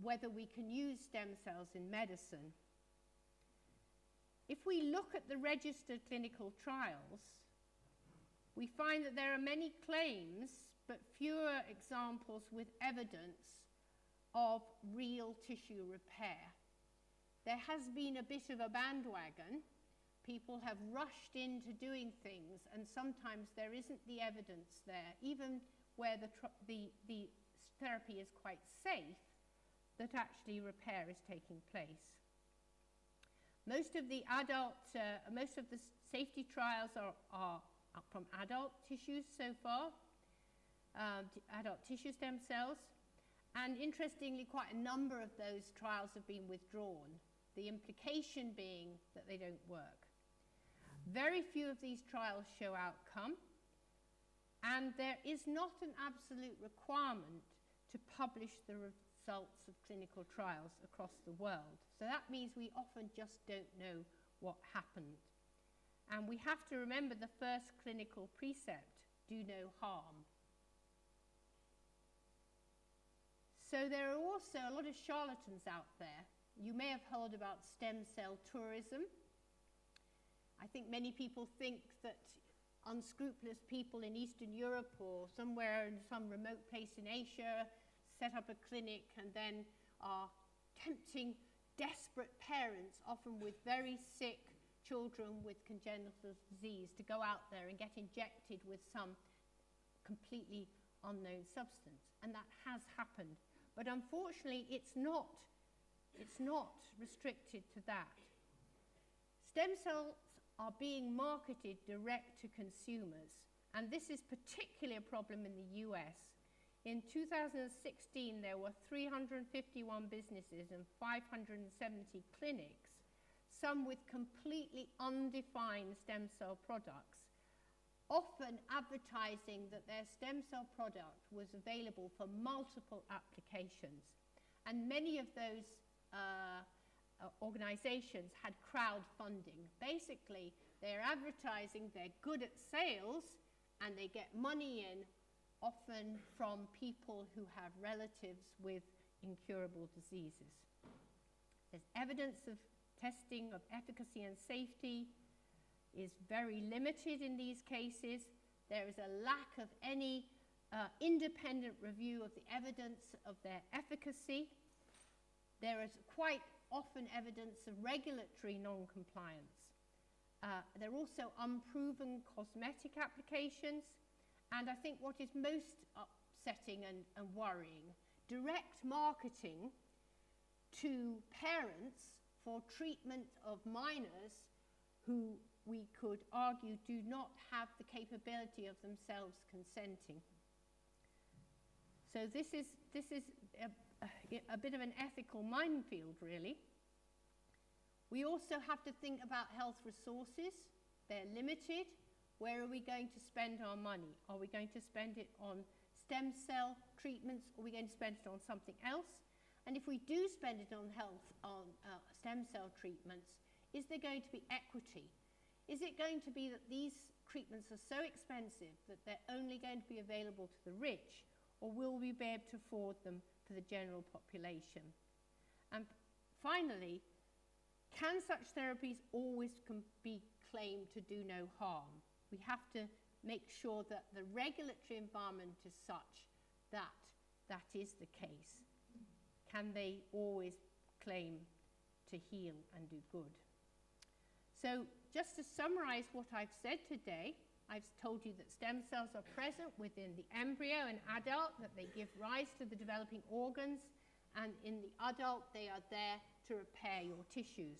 S2: whether we can use stem cells in medicine. If we look at the registered clinical trials, we find that there are many claims, but fewer examples with evidence of real tissue repair. There has been a bit of a bandwagon. People have rushed into doing things, and sometimes there isn't the evidence there, even where the therapy is quite safe, that actually repair is taking place. Most of the safety trials are from adult tissues so far, adult tissue stem cells, and interestingly, quite a number of those trials have been withdrawn, the implication being that they don't work. Very few of these trials show outcome, and there is not an absolute requirement to publish the results of clinical trials across the world. So that means we often just don't know what happened. And we have to remember the first clinical precept, do no harm. So there are also a lot of charlatans out there. You may have heard about stem cell tourism. I think many people think that unscrupulous people in Eastern Europe or somewhere in some remote place in Asia set up a clinic and then are tempting desperate parents, often with very sick children with congenital disease, to go out there and get injected with some completely unknown substance. And that has happened. But unfortunately, it's not it's not restricted to that. Stem cells are being marketed direct to consumers, and this is particularly a problem in the US. In 2016, there were 351 businesses and 570 clinics, some with completely undefined stem cell products, often advertising that their stem cell product was available for multiple applications. And many of those organizations had crowdfunding. Basically, they're advertising they're good at sales and they get money in, often from people who have relatives with incurable diseases. There's evidence of testing of efficacy and safety is very limited in these cases. There is a lack of any independent review of the evidence of their efficacy. There is quite often evidence of regulatory non-compliance. There are also unproven cosmetic applications. And I think what is most upsetting and worrying, direct marketing to parents for treatment of minors who we could argue do not have the capability of themselves consenting. So this is a bit of an ethical minefield, really. We also have to think about health resources. They're limited. Where are we going to spend our money? Are we going to spend it on stem cell treatments, or are we going to spend it on something else? And if we do spend it on stem cell treatments, is there going to be equity? Is it going to be that these treatments are so expensive that they're only going to be available to the rich, or will we be able to afford them for the general population? And finally, can such therapies always be claimed to do no harm? We have to make sure that the regulatory environment is such that that is the case. Can they always claim to heal and do good? So just to summarize what I've said today, I've told you that stem cells are present within the embryo and adult, that they give rise to the developing organs, and in the adult they are there to repair your tissues.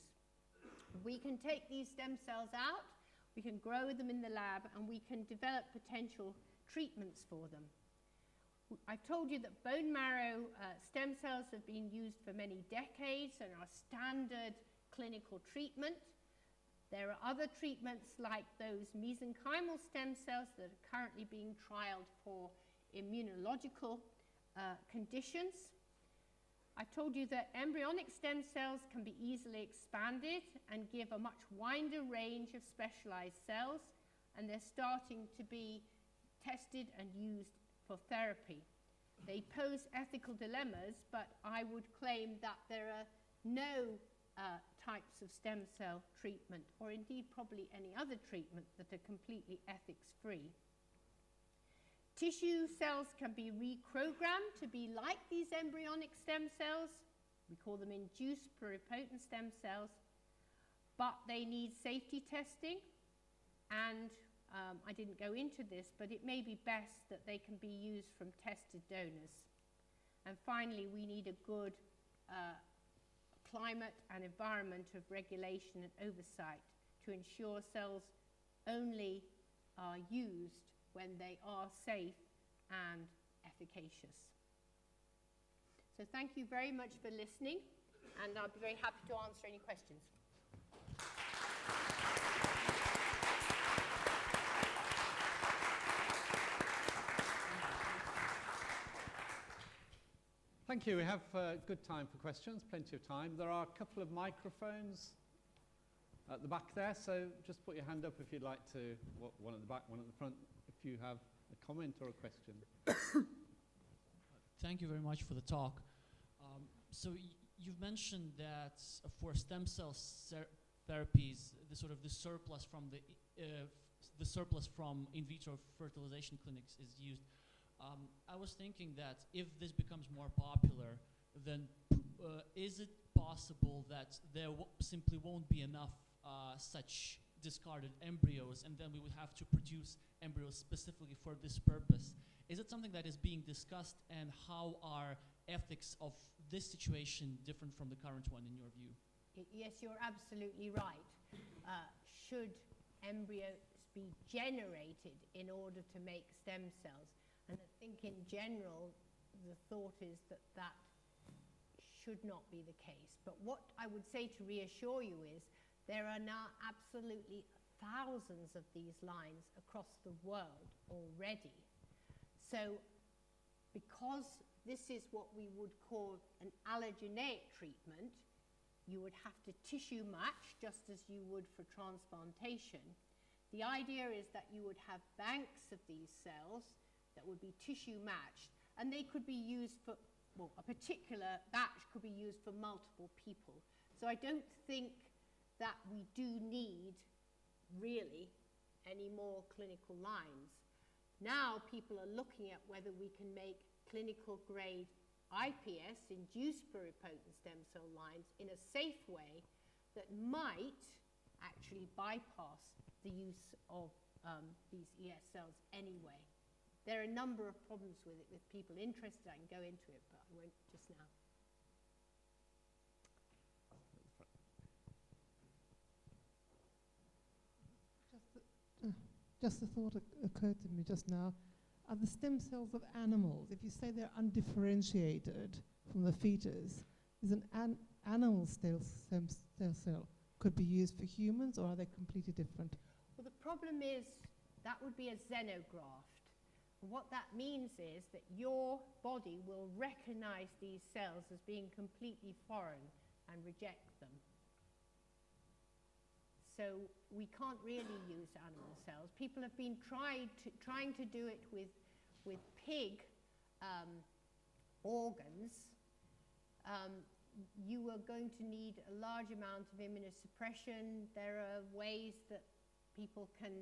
S2: We can take these stem cells out, we can grow them in the lab, and we can develop potential treatments for them. I've told you that bone marrow stem cells have been used for many decades and are standard clinical treatment. There are other treatments like those mesenchymal stem cells that are currently being trialed for immunological conditions. I've told you that embryonic stem cells can be easily expanded and give a much wider range of specialized cells, and they're starting to be tested and used for therapy. They pose ethical dilemmas, but I would claim that there are no types of stem cell treatment, or indeed probably any other treatment, that are completely ethics-free. Tissue cells can be reprogrammed to be like these embryonic stem cells. We call them induced pluripotent stem cells, but they need safety testing, and I didn't go into this, but it may be best that they can be used from tested donors. And finally, we need a good climate and environment of regulation and oversight to ensure cells only are used when they are safe and efficacious. So thank you very much for listening, and I'll be very happy to answer any questions.
S1: Thank you. We have good time for questions, plenty of time. There are a couple of microphones at the back there, so just put your hand up if you'd like to, one at the back, one at the front, if you have a comment or a question.
S3: Thank you very much for the talk. So you've mentioned that for stem cell therapies, the surplus from in vitro fertilization clinics is used. I was thinking that if this becomes more popular, then is it possible that there simply won't be enough such discarded embryos, and then we would have to produce embryos specifically for this purpose? Is it something that is being discussed, and how are ethics of this situation different from the current one in your view?
S2: Yes, you're absolutely right. Should embryos be generated in order to make stem cells? And I think in general, the thought is that that should not be the case. But what I would say to reassure you is there are now absolutely thousands of these lines across the world already. So because this is what we would call an allogeneic treatment, you would have to tissue match just as you would for transplantation. The idea is that you would have banks of these cells that would be tissue matched, and they could be used for, well, a particular batch could be used for multiple people. So I don't think that we do need really any more clinical lines. Now people are looking at whether we can make clinical grade IPS, induced pluripotent stem cell lines, in a safe way that might actually bypass the use of these ES cells anyway. There are a number of problems with it. With people interested, I can go into it, but I won't just now.
S4: Just a thought occurred to me just now. Are the stem cells of animals, if you say they're undifferentiated from the fetus, is an animal stem cell could be used for humans, or are they completely different?
S2: Well, the problem is that would be a xenograft. And what that means is that your body will recognize these cells as being completely foreign and reject them. So we can't really use animal cells. People have been trying to do it with pig organs. You are going to need a large amount of immunosuppression. There are ways that people can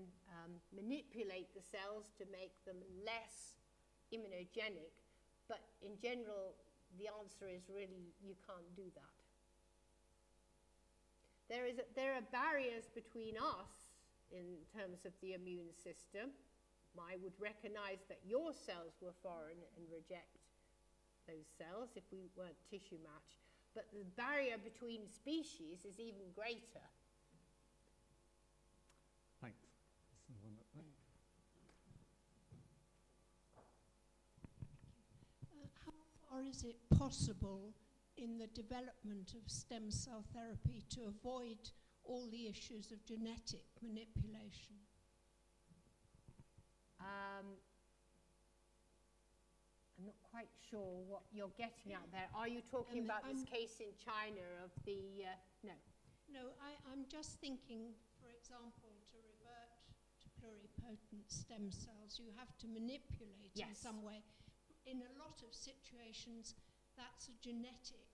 S2: manipulate the cells to make them less immunogenic. But in general, the answer is really you can't do that. There are barriers between us in terms of the immune system. I would recognize that your cells were foreign and reject those cells if we weren't tissue matched. But the barrier between species is even greater.
S1: Thanks. This is the one that,
S5: How far is it possible in the development of stem cell therapy to avoid all the issues of genetic manipulation?
S2: I'm not quite sure what you're getting at there. Are you talking about this case in China of the, no?
S5: No, I'm just thinking, for example, to revert to pluripotent stem cells, you have to manipulate in some way. In a lot of situations, that's a genetic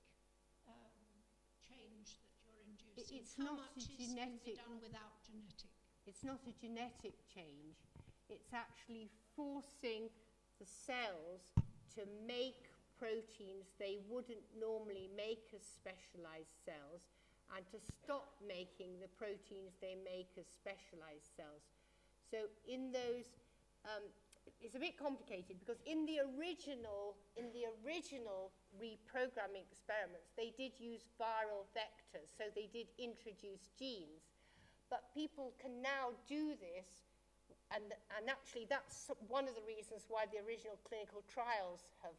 S5: change that you're inducing.
S2: It's
S5: How
S2: not
S5: much
S2: a
S5: can
S2: genetic.
S5: be done without genetic?
S2: It's not a genetic change. It's actually forcing the cells to make proteins they wouldn't normally make as specialized cells, and to stop making the proteins they make as specialized cells. So in those, it's a bit complicated because in the original reprogramming experiments, they did use viral vectors, so they did introduce genes. But people can now do this, and actually that's one of the reasons why the original clinical trials have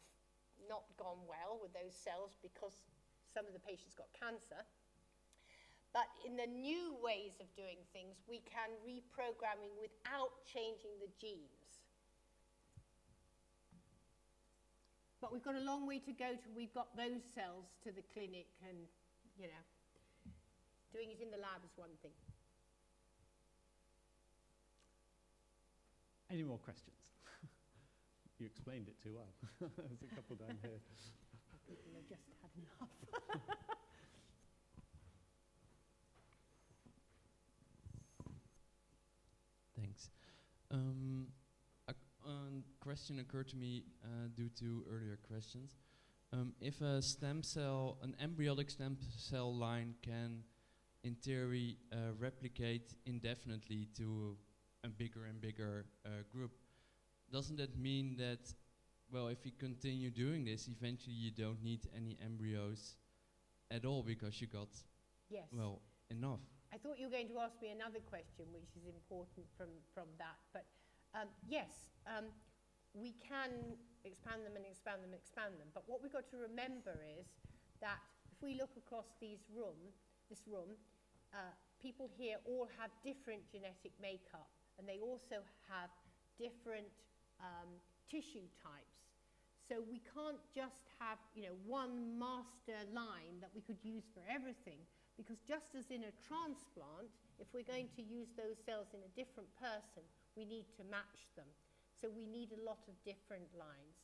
S2: not gone well with those cells, because some of the patients got cancer. But in the new ways of doing things, we can reprogramming without changing the genes. But we've got a long way to go till we've got those cells to the clinic, and, you know, doing it in the lab is one thing.
S1: any more questions? You explained it too well. There's a couple down here.
S2: People have just had enough.
S6: Thanks. A question occurred to me due to earlier questions. If a stem cell, an embryonic stem cell line can, in theory, replicate indefinitely to a bigger and bigger group, doesn't that mean that well, if you continue doing this, eventually you don't need any embryos at all because you got,
S2: Yes.
S6: well, enough.
S2: I thought you were going to ask me another question, which is important from that. But yes, we can expand them and expand them and expand them. But what we've got to remember is that if we look across this room, people here all have different genetic makeup, and they also have different tissue types. So we can't just have, one master line that we could use for everything, because just as in a transplant, if we're going to use those cells in a different person, we need to match them. So we need a lot of different lines.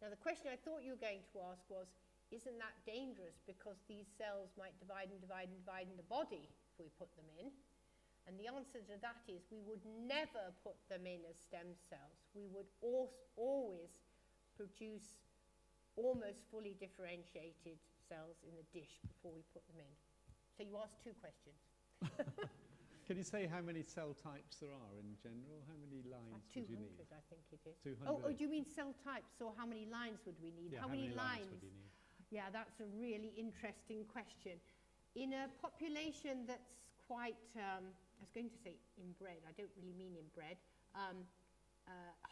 S2: Now, the question I thought you were going to ask was, isn't that dangerous because these cells might divide and divide and divide in the body if we put them in? And the answer to that is we would never put them in as stem cells. We would always produce almost fully differentiated cells in the dish before we put them in. So you asked two questions.
S1: Can you say how many cell types there are in general? How many lines would you need?
S2: 200, I think it is.
S1: 200.
S2: Oh, do you mean cell types, or how many lines would we need?
S1: Yeah,
S2: how many
S1: lines would you need?
S2: Yeah, that's a really interesting question. In a population that's quite, I was going to say inbred, I don't really mean inbred,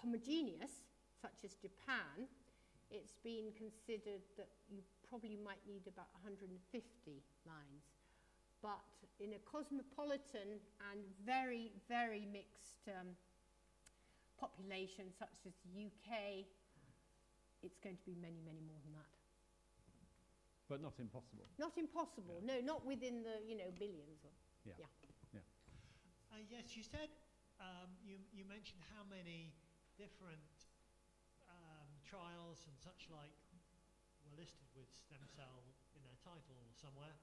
S2: homogeneous, such as Japan, it's been considered that you probably might need about 150 lines. But in a cosmopolitan and very, very mixed population, such as the UK, it's going to be many, many more than that.
S1: But not impossible.
S2: Not impossible,
S1: Yeah.
S2: no, not within the, billions.
S1: Yeah.
S7: Yes, you said, you mentioned how many different trials and such like were listed with stem cell in their title somewhere,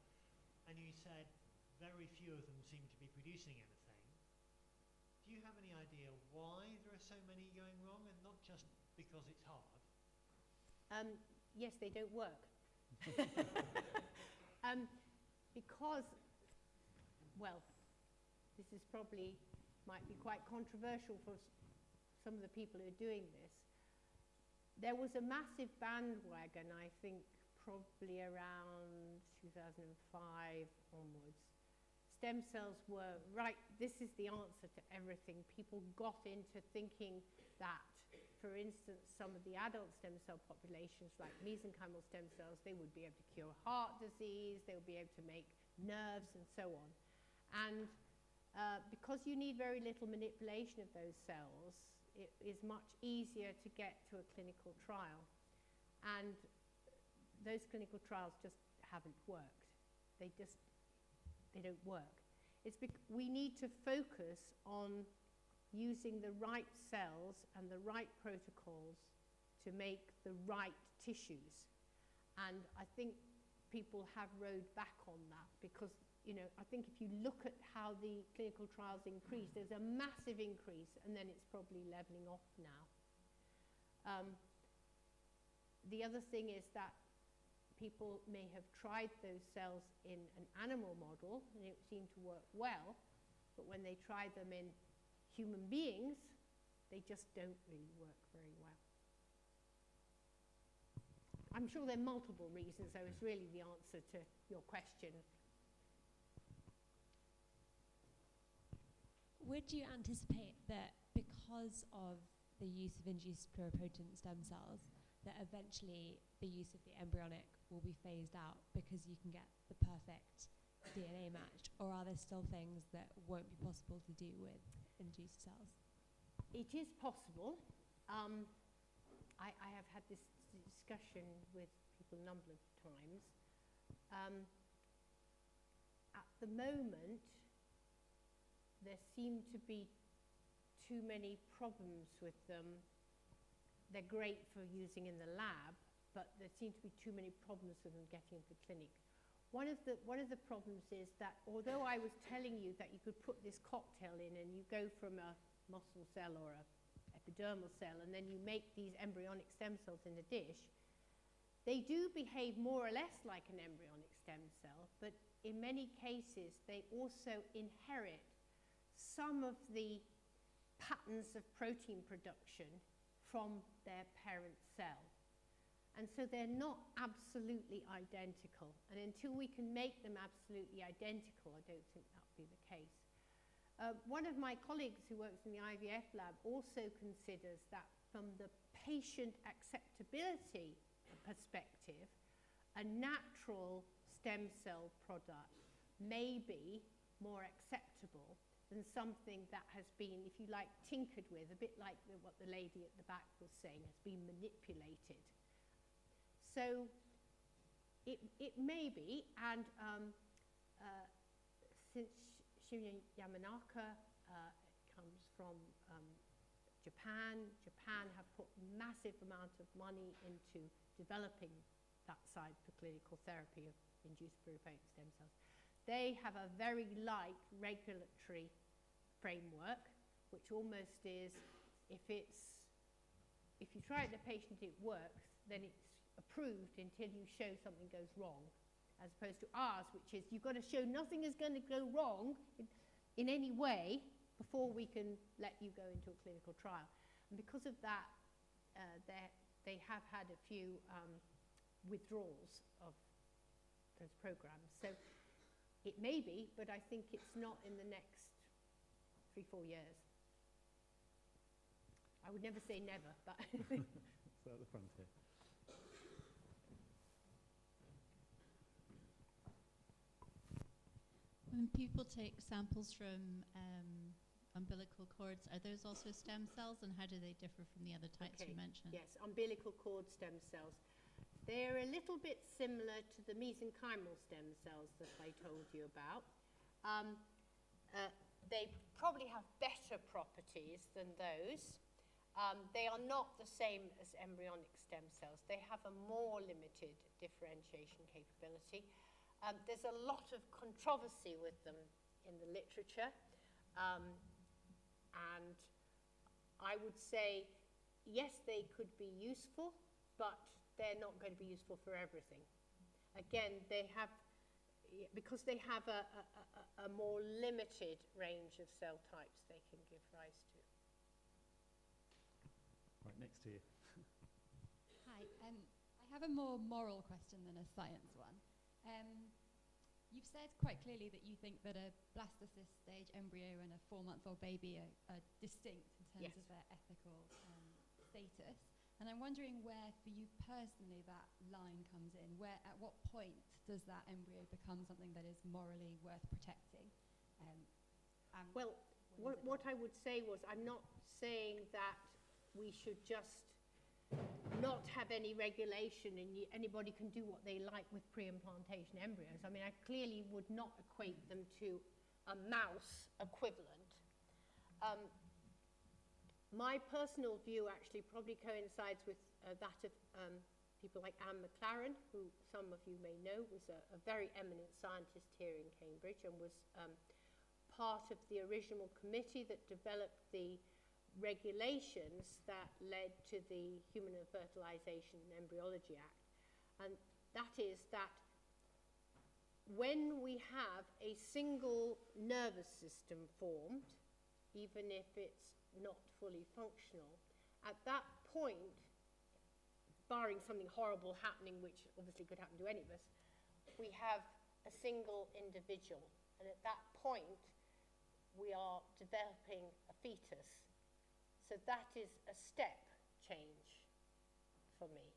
S7: and you said very few of them seem to be producing anything. Do you have any idea why there are so many going wrong, and not just because it's hard?
S2: Yes, they don't work. Because, well, this is probably, might be quite controversial for some of the people who are doing this. There was a massive bandwagon, I think, probably around 2005 onwards. Stem cells were, right, this is the answer to everything. People got into thinking that, for instance, some of the adult stem cell populations, like mesenchymal stem cells, they would be able to cure heart disease, they would be able to make nerves and so on. And because you need very little manipulation of those cells, it is much easier to get to a clinical trial. And those clinical trials just haven't worked. They don't work. We need to focus on using the right cells and the right protocols to make the right tissues. And I think people have rode back on that because, I think if you look at how the clinical trials increase, there's a massive increase, and then it's probably leveling off now. The other thing is that people may have tried those cells in an animal model, and it seemed to work well, but when they tried them in human beings, they just don't really work very well. I'm sure there are multiple reasons, so it's really the answer to your question.
S8: Would you anticipate that because of the use of induced pluripotent stem cells, that eventually the use of the embryonic will be phased out because you can get the perfect DNA match? Or are there still things that won't be possible to do with induced cells?
S2: It is possible. I have had this discussion with people a number of times. At the moment, there seem to be too many problems with them. They're great for using in the lab, but there seem to be too many problems with them getting into the clinic. One of the problems is that although I was telling you that you could put this cocktail in and you go from a muscle cell or a epidermal cell and then you make these embryonic stem cells in the dish, they do behave more or less like an embryonic stem cell, but in many cases they also inherit some of the patterns of protein production from their parent cell. And so they're not absolutely identical. And until we can make them absolutely identical, I don't think that will be the case. One of my colleagues who works in the IVF lab also considers that from the patient acceptability perspective, a natural stem cell product may be more acceptable than something that has been, if you like, tinkered with, a bit like what the lady at the back was saying, has been manipulated. So it may be, and since Shinya Yamanaka comes from Japan have put massive amount of money into developing that side for clinical therapy of induced pluripotent stem cells. They have a very light regulatory framework, which almost is, if you try it in a patient, it works, then it's approved until you show something goes wrong, as opposed to ours, which is you've got to show nothing is going to go wrong in any way before we can let you go into a clinical trial. And because of that, they have had a few withdrawals of those programs. So it may be, but I think it's not in the next 3-4 years. I would never say never, but
S1: So at the front here.
S9: When people take samples from umbilical cords, are those also stem cells, and how do they differ from the other types you mentioned?
S2: Yes, umbilical cord stem cells. They're a little bit similar to the mesenchymal stem cells that I told you about. They probably have better properties than those. They are not the same as embryonic stem cells. They have a more limited differentiation capability. There's a lot of controversy with them in the literature. And I would say, yes, they could be useful, but they're not going to be useful for everything. Again, they have, because they have a more limited range of cell types they can give rise to.
S1: Right next to you.
S10: Hi, I have a more moral question than a science one. You've said quite clearly that you think that a blastocyst stage embryo and a 4-month-old baby are distinct in terms of their ethical status. And I'm wondering where, for you personally, that line comes in. Where, at what point does that embryo become something that is morally worth protecting?
S2: Well, what I would say was, I'm not saying that we should just not have any regulation and anybody can do what they like with pre-implantation embryos. I mean, I clearly would not equate them to a mouse equivalent. My personal view actually probably coincides with that of people like Anne McLaren, who some of you may know was a very eminent scientist here in Cambridge and was part of the original committee that developed the regulations that led to the Human Fertilization and Embryology Act. And that is that when we have a single nervous system formed, even if it's not fully functional, at that point, barring something horrible happening, which obviously could happen to any of us, we have a single individual. And at that point, we are developing a fetus. So that is a step change for me.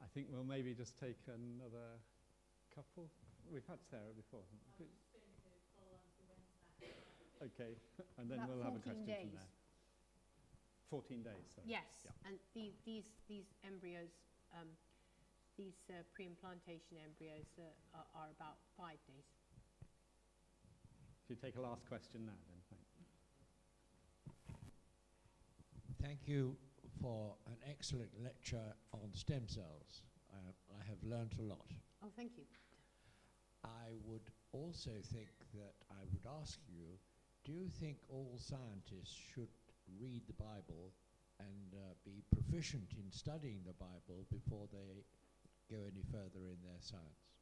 S1: I think we'll maybe just take another couple. We've had Sarah before. Okay, and then
S2: About
S1: we'll have a
S2: 14
S1: question
S2: days.
S1: from there. 14 days, sorry.
S2: Yes,
S1: Yeah.
S2: and these embryos, these pre-implantation embryos are about 5 days.
S1: If you take a last question now, then thank you.
S11: Thank you for an excellent lecture on stem cells. I have learnt a lot.
S2: Oh, thank you.
S11: I would also think that I would ask you, do you think all scientists should read the Bible and be proficient in studying the Bible before they go any further in their science?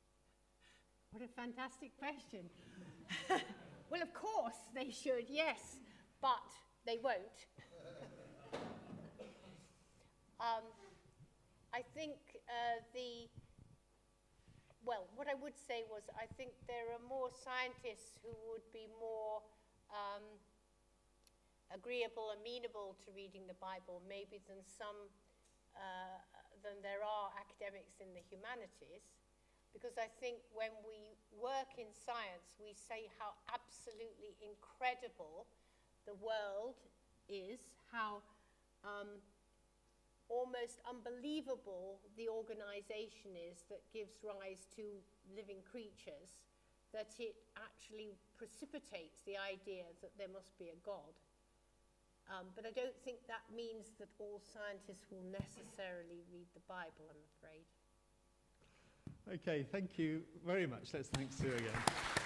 S2: What a fantastic question. Well, of course they should, yes, but they won't. I think what I would say was I think there are more scientists who would be more agreeable, amenable to reading the Bible, maybe than there are academics in the humanities. Because I think when we work in science, we say how absolutely incredible the world is, how almost unbelievable the organization is that gives rise to living creatures, that it actually precipitates the idea that there must be a God. But I don't think that means that all scientists will necessarily read the Bible, I'm afraid.
S1: Okay, thank you very much. Let's thank Sue again.